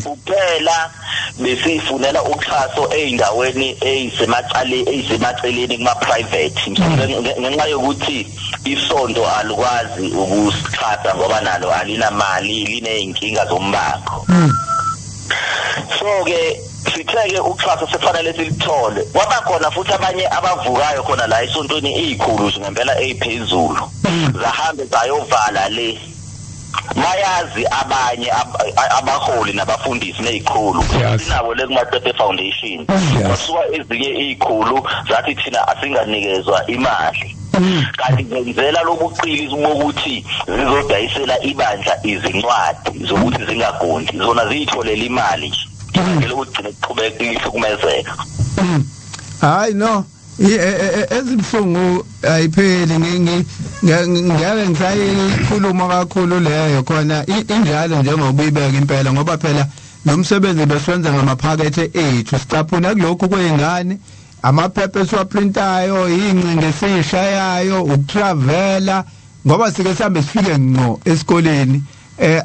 kuphela besifunela uxhaso eindaweni ezisemaceleni kuma private ngenxa yokuthi isonto alikwazi ukusixhasa ngoba nalo alina mali lineyinkinga zombako so ke sitheke uxhaso sefanele silithole kwaba khona futhi abanye abavukayo khona la esontweni izikhulu ngempela eziphezulu zahambe zayovala le bayazi abanye abaholi nabafundisi nezikhulu sinabo le kuMatepe Foundation basuka ezinye izikhulu zathi thina asinganikezwa imali kanti ngenzela lobuqili bokuthi zizodayisela ibandla izincwadi zokuthi zingagondi zona ziyitholela imali nje lokugcina kuqhubeka ihlukumezeka hayi no ezibhlungu ayipheli ngeke ngisayikhuluma kakhulu leyo khona injalo njengoba uyibeka impela ngoba phela nomsebenzi besenza ngamaphakethe ethu sicaphuna kulokho kwezingane amaphepha esiwaprintayo incinge esishayayo ukutravela ngoba sike sihambe sifike ngqo esikoleni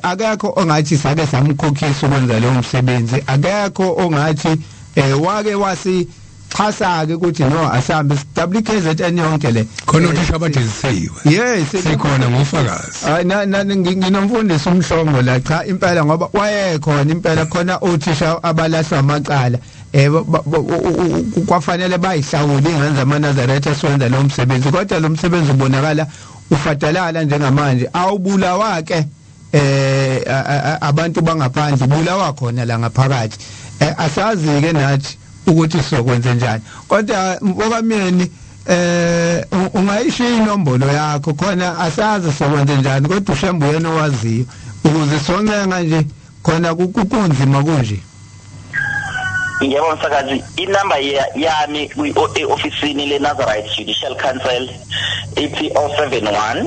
akekho ongathi sake samkhokhisa ukwenza lo msebenzi akekho ongathi wake wasi xhasa ke ukuthi no asambe WKZN yonke le khona uthisha abadizisiwe yes sikhona ngofakazi hayi nginomfundisi umhlongo la cha impela ngoba wayekhona impela khona uthisha abalahlwa amaqala kwafanele bayihlawule ingane zamaNazaretha siwenza lo msebenzi kodwa lo msebenzi ubonakala ufatalala njengamanje awubulawa ke abantu bangaphandle bulawa khona la ngaphakathi asazi ke nathi ukuthi sizokwenza njani kodwa mfokameni ungayishiya inombolo yakho khona asazi sizokwenza njani kodwa ushembu yena owaziyo ukuze soncenga nje khona kunzima kunje yebo msakazi inamba yami kwi-ofisini leNazarite Judicial Council ithi 071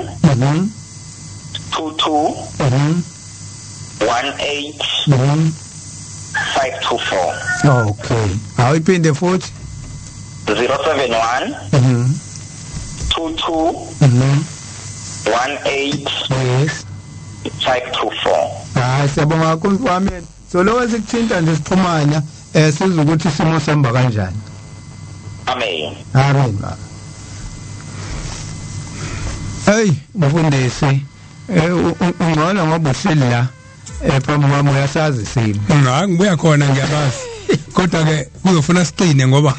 22 18 524 okay awuphinde futhi 071 22 18 yes 524 siyabonga kakhulu mfowethu so lo wesikuthinta nje sixhumana siza ukuthi isimo sihamba kanjani amen amen hey mfundisi ungona ngoba usila phambi kwami uyasazi isimo hayi ngibuya khona ngiyabazi kodwa ke kuzofuna siqine ngoba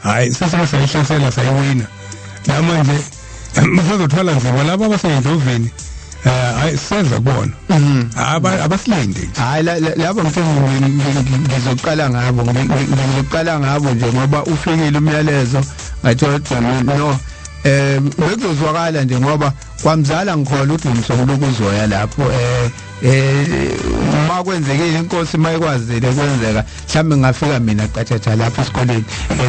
hayi sesayihlasela sayiwina namanje msezothwala nzima laba abaseyindlovini hayi senza kubona abasilinde hayi labo ngizoqala ngabo nje ngoba ufikile umyalezo ngathola no bekuzozwakala nje ngoba kwamzala ngikhola ukuthi ngimsokolo kuzoya lapho uma kwenzekile inkosi mayikwazile kwenzeka mhlambe ngafika mina qathatha lapho esikoleni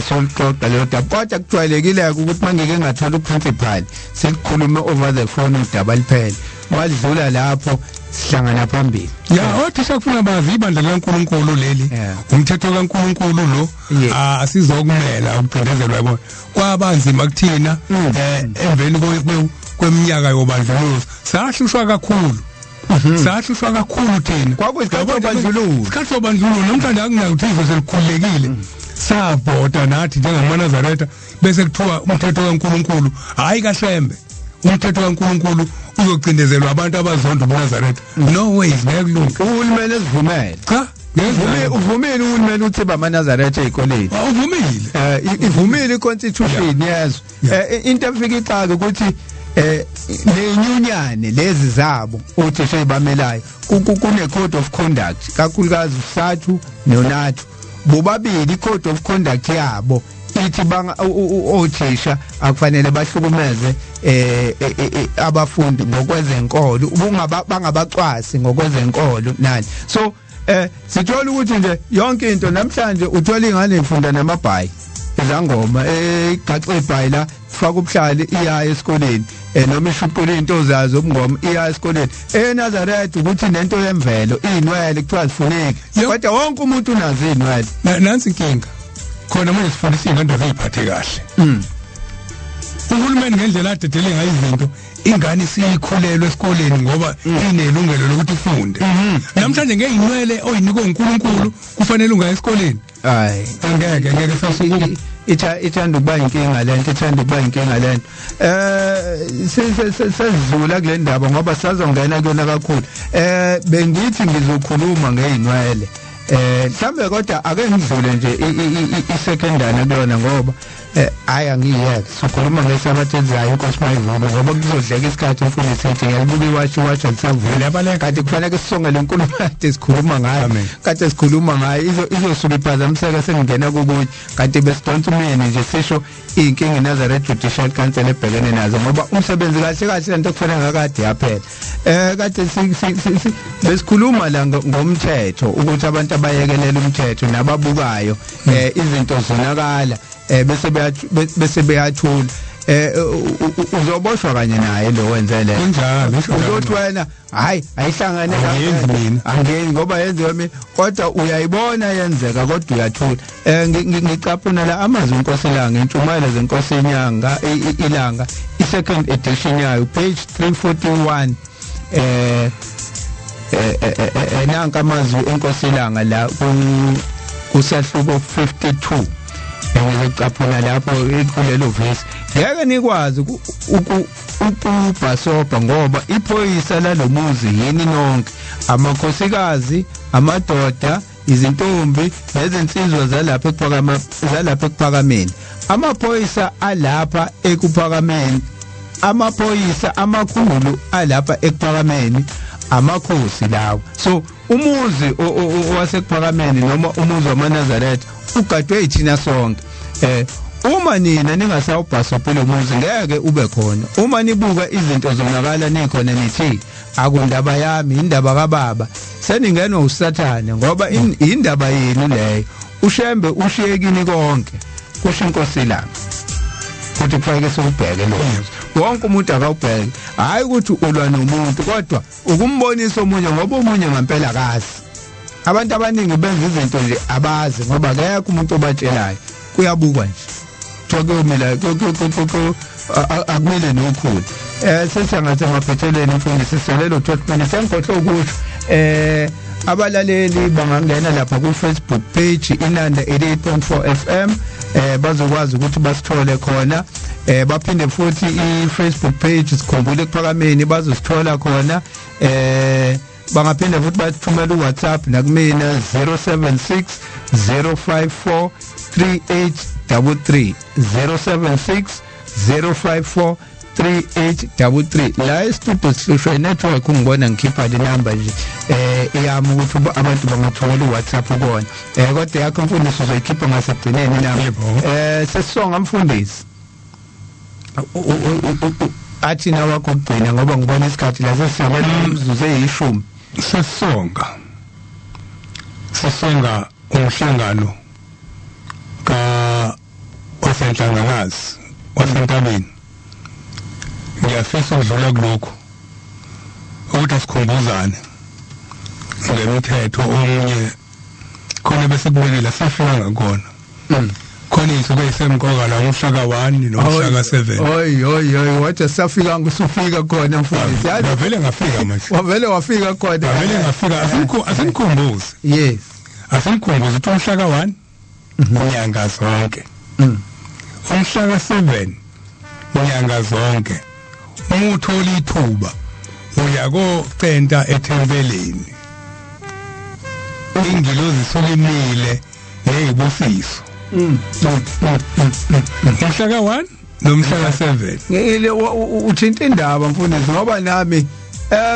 solixoxa lo daba kodwa kujwayelekile ukuthi mangeke ngathola uprincipal sekukhulume over the phone udaba liphela wadlula lapho sihlangana phambili ya othisha kufuna bazi ibandla laNkulunkulu leli umthetho kaNkulunkulu lo asizokumela ukucindezelwa yabona kwabanzima kuthina emveni kweminyaka yobandlululo sahlushwa kakhulu sahlushwa kakhulu thina kwakuyisikhathi sobandlululo isikhathi sobandlululo nomthanda akunayo uthixo selikhululekile savota nathi njengamanazaretha bese kuthiwa umthetho kaNkulunkulu hayi kaHlembe umthetho kaNkulunkulu uzocindezelwa abantu abazonda uNazaretha no way ngeke uhulumeni esivumele cha uvumile uhulumeni uthi bamanazaretha ezikoleni uvumile ivumile iconstitution yezo into efika ixaka ukuthi nenyunyane lezi zabo uthi shebamelayo kune code of conduct kakhulukazi usathu nonathu bobabili code of conduct yabo ithi banga othisha akufanele bahlukumeze abafundi ngokwezenkolo bangabacwasi ngokwezenkolo nani so sithola ukuthi nje yonke into namhlanje uthola ingane ifunda namabhayi ezangoma igaxe ibhayi la faka ubuhlali iya esikoleni noma ishuqule into zazo obungoma iya esikoleni eNazaretha ukuthi nento yemvelo inwele kuthiwa zifuneki kodwa wonke umuntu unazo inwele nansi inkinga khona manje sifundisa ingane eziphathe kahle uhulumeni ngendlela adedele ngayo izinto ingane siyikhulelwe esikoleni ngoba inelungelo lokuthi ifunde namhlanje ngeinwele oyinikwe uNkulunkulu kufanele ungaye esikoleni hayi ngeke sasukuba ithanda ukuba inkinga lento sezidlula kule ndaba ngoba sazongena kuyona kakhulu bengithi ngizokhuluma ngeinwele mhlambe kodwa ake ngidlule nje isecondary kuyona ngoba hayi angiyeke sikhuluma ngesabatha ezayo kwaSwayimane ngoba kuzodleka isikhathi mfundisi ethi ngiyalibuka iwatch alisavule kanti kufanele sisonge lenkulumo kade sikhuluma ngayo izosuka iphazamiseka sengingena kukunye kanti besidonsa umyeni nje sisho inkinga eNazaretha Judicial Council ebhekene nazo ngoba umsebenzi kahle lento kufanele ngakade yaphela kade besikhuluma la ngomthetho ukuthi abantu abayekelela umthetho nababukayo izinto zonakala bese beyathula uzoboshwa kanye naye lo wenze le kunjalo uzothi wena hayi ayihlangane angeni ngoba yenziwe mina kodwa uyayibona yenzeka kodwa uyathula ngicaphuna la amazwi inkosilanga intshumayelo zenkosi inyanga ilanga i-second edition yayo page 341 nanka amazwi inkosilanga la kusahluko 52 ngizocaphuna lapho kulelo verse ngeke nikwazi ukubhasoba ngoba iphoyisa lalomuzi yini nonke amakhosikazi amadoda izintombi nezinsizwa zalapha ekuphakameni amaphoyisa alapha ekuphakameni amaphoyisa amakhulu alapha ekuphakameni amakhosi lawo so umuzi owasekuphakameni noma umuzi wamaNazaretha ugadwe yithina sonke uma nina ningasawubhasopela umuzi ngeke ube khona uma nibuka izinto zonakala nikhona nithi akundaba yami indaba kaBaba seningenwa uSathane ngoba indaba yenu leyo ushembe ushiyekini konke kusho inkosi la ukuthi kufanele sobheke lo wonke umuntu akawubheke hayi ukuthi ulwa nomuntu kodwa ukumbonisa omunye ngoba omunye ngempela akazi abantu abaningi benza izinto nje abazi ngoba akekho umuntu obatshelayo kuyabukwa nje kuyomela akumele nokhulu sesengathi ngaphetheleni mfundisi selelo treatment sengikhohle ukuthi abalaleli bangangena lapha ku Facebook page inanda 88.4 FM bazokwazi ukuthi basithole khona baphinde futhi i Facebook page sikhumbule kuphakameni bazosithola khona bangaphinda futhi bathumela uWhatsApp nakumina 076 054 3833 076 054 3833 la istudio sihlushwe network ungibona ngikhipha le number nje iyami ukuthi abantu bangathola uWhatsApp ukona kodwa yakho mfundisi uzoyikhipha ngasegcineni nami sesisonga mfundisi athi nawe ukugcina ngoba ngibona isikhathi la sesiyabona umzuzu eyishumi sesonga umhlangano wasenhlangazi wasentabeni ngiyafisa ukudlula kulokho ukuthi asikhumbuzane ngemithetho omunye khona bese kubekela safika ngakona khona isuke isemqoka la ushaka 1 noshaka 7 oy wathi safika ngusufika khona mfundisi vele ngafika manje wavele wafika khona vele ngafika asengikhumbuzi yes asengikhumbuzi ukuthi ushaka 1 unyanga zonke umshaka 7 unyanga zonke umuthola ithuba uyako centa ethempelini ingilozi solimile neyibusiso umhlaka 1 nomhlaka 7 ngile uthinta indaba mfundisi ngoba nami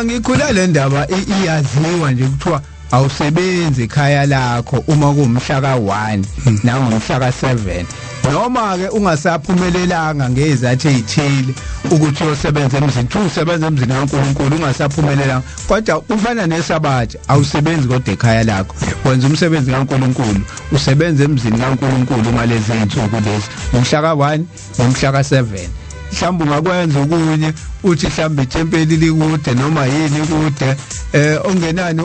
ngikhula le ndaba iyaziwa nje kuthiwa awusebenzi ekhaya lakho uma kuumhlaka 1 nangomhlaka 7 noma ke ungasaphumelelanga ngezathu ezithile ukuthi uyosebenza emzini usebenza emzini kaNkulunkulu ungasaphumelelanga kodwa ufana nesabatha awusebenzi kodwa ekhaya lakho wenza umsebenzi kaNkulunkulu usebenza emzini kaNkulunkulu ngalezi zinsuku lezi umhlaka 1 nomhlaka 7 mhlawumbe ungakwenza okunye uthi mhlawumbe ithempeli likude noma yini kude ongenani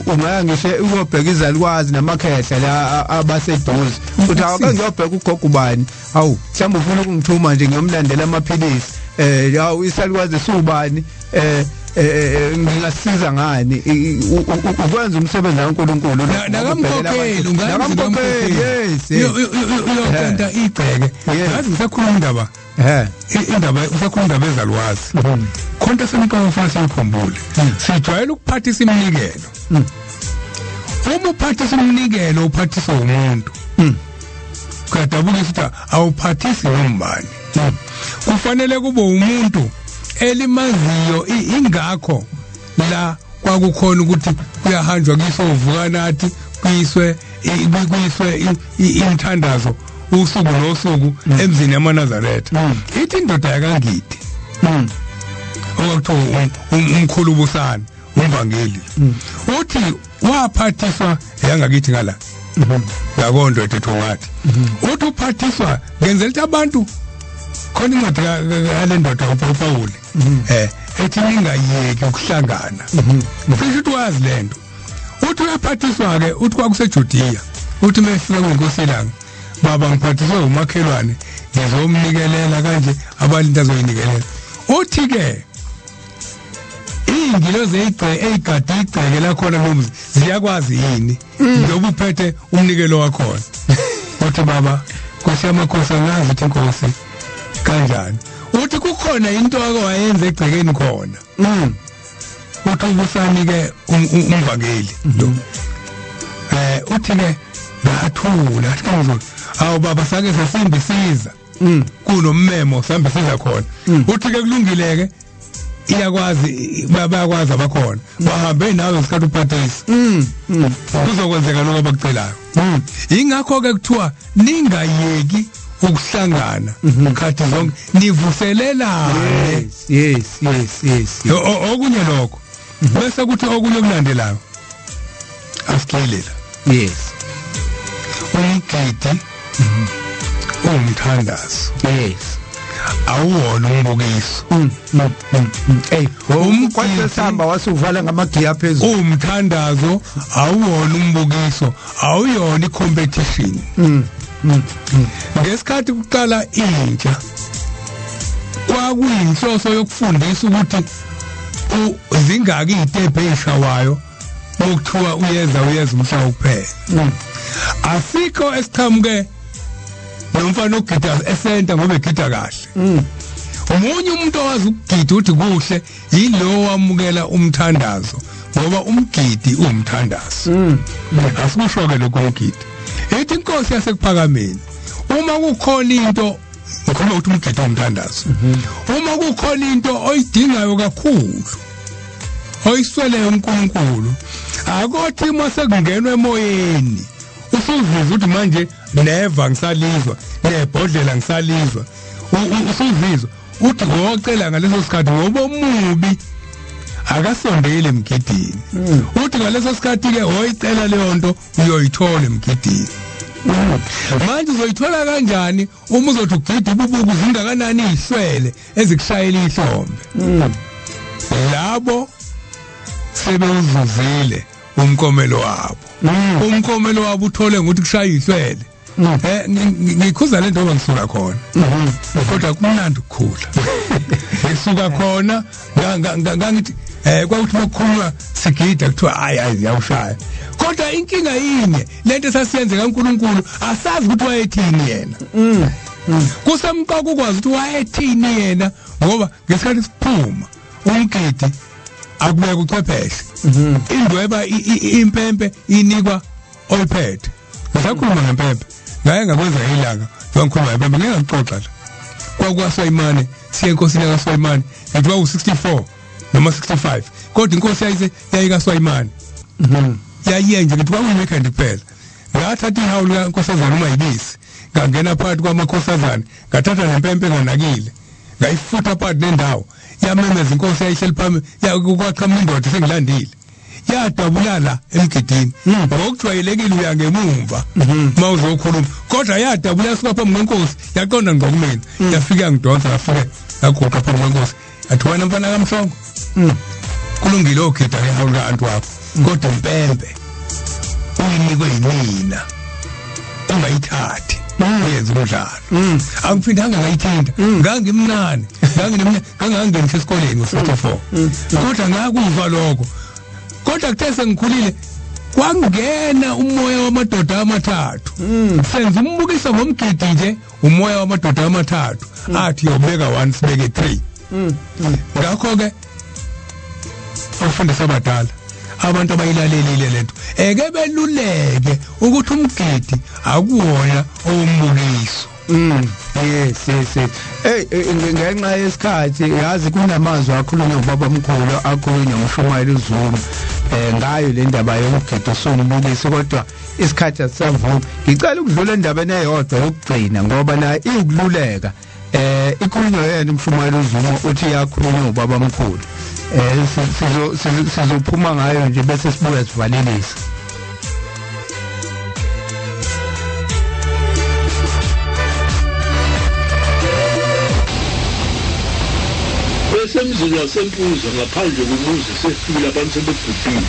ungaya ngisho uyobheka izalukwazi namakhehla la abaseduze uthi awake ngiyobheka ugogo ubani hawu mhlawumbe ufuna ukungithuma nje ngiyomlandela amaphilisi yawu isalukwazi subani ngingasiza ngani ukwenza umsebenzi kaNkulunkulu nakamkhokheli yes uyokwenza igceke yazi ngisakhuluma indaba usakhuluma indaba ezalwazi khonto semqoka ufase ukukhumbule sijwayele ukuphathisa iminikelo uma uphathisa iminikelo uphathisa umuntu kadabuke futhi awuphathisi nombani kufanele kube umuntu elimaziyo ingakho la kwakukhona ukuthi kuyahanjwa kuyisovuka nathi kuyiswe imthandazo usuku nosuku emzini yamaNazaretha ithi indoda yakangidi okuthiwa umkhulubusana umvangeli uthi waphathiswa yangakithi ngala yakondo ethethomathi uthi uphathiswa ngenzela ukuthi abantu khona incwadi yalendoda uPawuli ethi ningayeki ukuhlangana ufisho ukuthi wazi lento uthi uyaphathiswa ke uthi kwakuseJudiya uthi mefika kwenkosi yelanga baba ngiphathiswe umakhelwane ngizomnikelela kanje abalinda zoyinikelela uthi ke ingilozi eyigadi igceke la khona nomzi ziyakwazi yini njengoba uphethe umnikelo wakhona uthi baba Nkosi yamakhosi angazi ukuthi inkosi kanjani uthi kukhona into akwayenza egcekeni khona uthi ubusani ke umvangeli lo uthi ke ngathula athi awu baba sake sasimbisiza kunommemo sambisiza khona uthi ke kulungileke iyakwazi bayakwazi abakhona bahambe nawe ngesikhathi uphathisa kuzokwenzeka lokho abakucelayo ingakho ke kuthiwa ningayeki ukuhlangana ukhathi zonke nivuselelane yes okunye lokho bese kuthi okunye okulandelayo asikelela yes umgidi umthandazo yes awuwona umbukiso umkwasesamba wasuvala ngamagiya phezulu umthandazo awuwona umbukiso awuyona icompetition ngesikhathi kuqala intsha kwakuyinhloso yokufundisa ukuthi zingaki izitephe ezishawayo ukuthiwa uyeza umhlaba kuphela asikho esiqhamuke nomfana ogida esenta ngoba egida kahle umunye umuntu owazi ukugida uthi kuhle yilo wamukela umthandazo ngoba umgidi umthandazo asikusho ke lokho umgidi ethi inkosi yasekuphakameni uma kukhona into ukhona ukuthi umgidi umthandazo uma kukhona into oyidingayo kakhulu oyiswele uNkulunkulu akothi mase kungenwe emoyeni usuzizwa ukuthi manje neva ngisalizwa nebhodlela ngisalizwa usuzizwa uthi ngocela ngaleso sikhathi ngoba omubi akasondele emgidini uthi ngaleso sikhathi ke oyicela leyo nto uyoyithola emgidini manje uzoyithola kanjani uma uzothi ugida ububuku zingakanani ihlwele ezikushayela ihlombe labo sebewuzuzile umkomelo wabo umkomelo wabo uthole ukuthi kushaya ihlwele ngikhuza lento ngisuka khona kodwa kumnandi ukukhula ngisuka khona ngangithi kwakuthi makhuluma sigida kuthiwa hayi yawushaya kodwa inkinga yinye lento sasiyenze kaNkuluNkulu asazi ukuthi wayethini yena kusemqaka ukwazi ukuthi wayethini yena ngoba ngesikhathi siphuma umgidi akubeka uchwepheshe indweba impempe inikwa oyiphethe ngisakhuluma ngempempe ngaye ngakwenza ilanga ngikhuluma ngempempe ngeke ngixoxa la kwaSwayimane siye enkosini kaSwayimane ngithi u64 noma 65 kodwa inkosi yayika Swayimane yayenje ngithi weekend kuphela ngathatha ihawulu kaNkosazana uMayibisi ngangena phakathi kwamakhosazana ngathatha nempempe nganakile ngayifutha phakathi nendawo yamemeza inkosi yayihleli phami yakwaqhamuka indoda sengilandile yadabulala emgidini ngokujwayelekile uya ngemumva mawuzokhuluma kodwa yadabula suka phambi kwenkosi yaqonda ngokumena yafika ngidonsa yafike yaguqa phambi kwenkosi athi wena mfana kaMhlongo kulungile ogida ngehawulu kaNtu wakho kodwa impempe uyinikwe yimina ungayithathi uyenza umdlalo angiphindanga ngayithinda ngangimncane ngangingenisho esikoleni ngo64 kodwa ngakuzwa lokho kodwa kuthe sengikhulile kwangena umoya wamadoda amathathu senza umbukiso ngomgidi nje umoya wamadoda amathathu athi yobeka 1 sibeke 3 ngakho ke abafundisi abadala abantu abayilalelile lento eke beluleke ukuthi umgidi akuwona ombukiso yes ngenxa yesikhathi yazi kunamazwi akhulunywa ubaba omkhulu akhulunywa nguMshumayeli uZuma ngayo le ndaba yokugida sombukiso kodwa isikhathi asisavumi ngicela ukudlula endabeni eyodwa yokugcina ngoba nayo iukululeka ikhulunywa yena uMshumayeli uZuma uthi yakhulunywa ubaba omkhulu sizophuma ngayo nje bese sibuye sivalelise Besemzini wasempuza ngaphandle komuzi sefika abantu sebegudile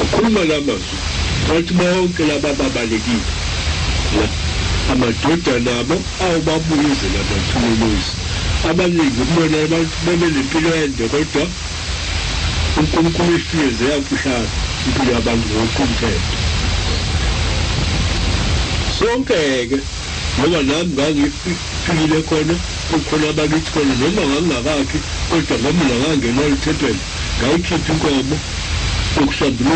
ukhuluma lamazwi bathi bonke laba babalekile amadoda nabo awubabuyizela amathuluzi abaningi kubona abantu bebelempilo ende kodwa uNkulunkulu ifiyeze yakushaya impilo yabantu ngokomthetho sonke-ke ngoba nami ngangifikile khona kukhona abakithi khona noma ngangingakakhi kodwa ngamina ngangenwa ithempeli ngayikhipha inkomo yokusambula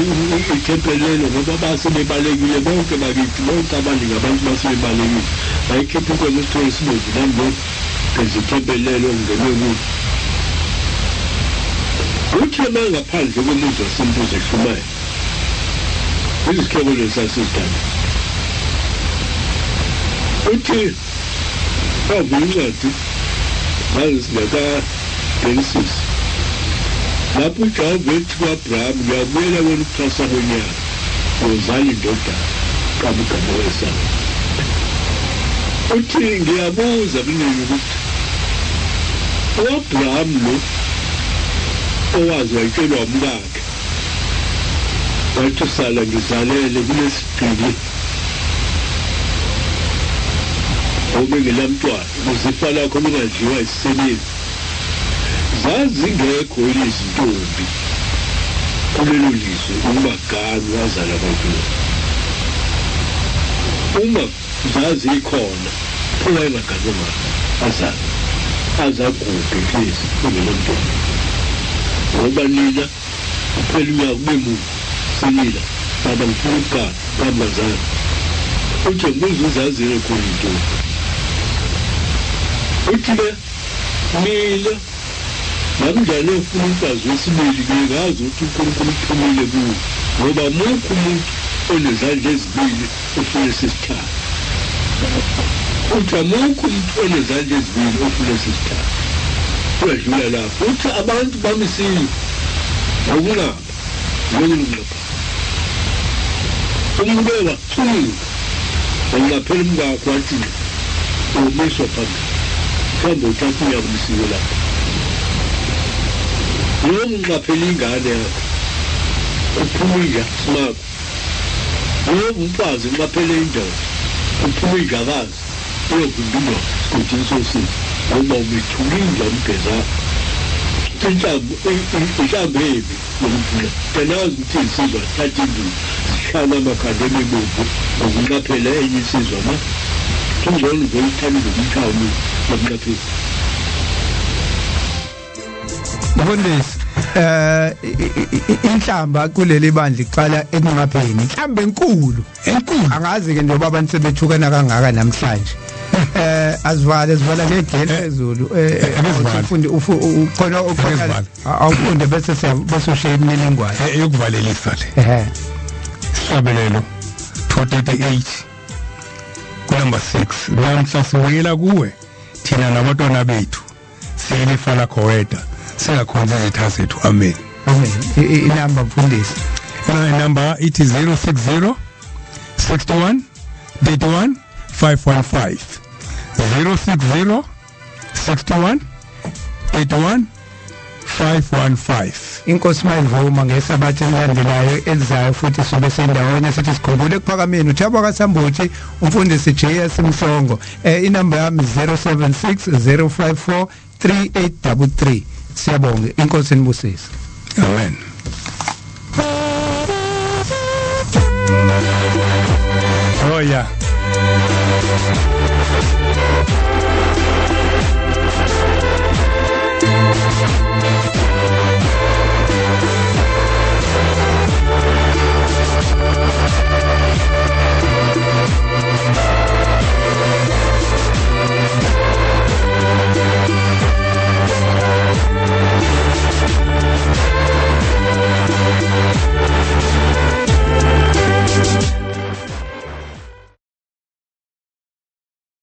ithempeli lelo ngoba basebebalekile bonke bakithi bonke abaningi abantu basebebalekile ngayikhipha inkomo esithole esibomvu nami ngezithempeli lelo ngenwe kuthi uthi ema ngaphandle komuzi wasempuza eHlomani izihloko lesasizidala uthi incwadi ngazisingaka-Genesis lapho uJehova ethi ku-Abrahama ngiyabuyela wena ukuthwasa konyaka ngozala indodana kamugama wesana uthi ngiyabuza kunini ukuthi u-Abrahama lo owazi wayitshelwa umkakhe wathi usala ngizalele kulesigqili obengelamntwana ukuzifa lakho lungadliwa isisebenzi zazingekho izintombi kulelo lizwe umagani wazala abantu uma zazikhona owayengaganywa azagubhe lezi kungelomntwana ngoba nina kuphela unyaka kube muntu senila baba ngifuna ukugana kamazana uthi ngibuza uzazile khona intombi uthi-ke mina namnjani ofuna umfazi wesibili ngazi ukuthi uNkulunkulu uphumile kuwo ngoba mukho umuntu onezandla ezibili ofuna sesithathu uthi amukho umuntu onezandla ezibili ofuna sesithathu uyadlula lapho uthi abantu bamisile ngokunqaba ngokunqaba umuntu wathula wangaphela umngakho wathi umiswa phambili mhlawumbe uthatha uyakumsiko lapho noma unqaphela ingane yakho uphumile simako umfazi ngaphele indoda uphuma indlakazi uyokunduma ukuthi sosisi ngoba umethulile umgeza inhlambe ebi lokuphula tenazi ukuthi isizwe thatha indlu sihlala amakhanda emibubu ngokunqaphela enye isizwe ma kunjalo ngoyithanda umthawu lokunqaphela Mfundisi inhlamba kuleli bandla iqala ekungapheni inhlamba enkulu angazi ke njengoba abantu sebethukana kangaka namhlanje asivala ngegele phezulu ufundi ukhona awufunde bese ushiya imininingwane eyokuvalelisa le sihlabelelo 238 kunumber 6 namhla siwela kuwe thina nabantwana bethu siyelifa lakho wedwa singakhonza izitha zethu amen inamba mfundisi inamba ithi 060 61 31 515 060 61 31 515 Inkosi mayivuma ngesabatha elandelayo elizayo futhi sobe sendawonye sithi sikhumbule kuphakameni uThabo kaSambuthi umfundisi JS Mhlongo inamba yami 076 054 3833 siyabonga inkosi nibusise amen oh yeah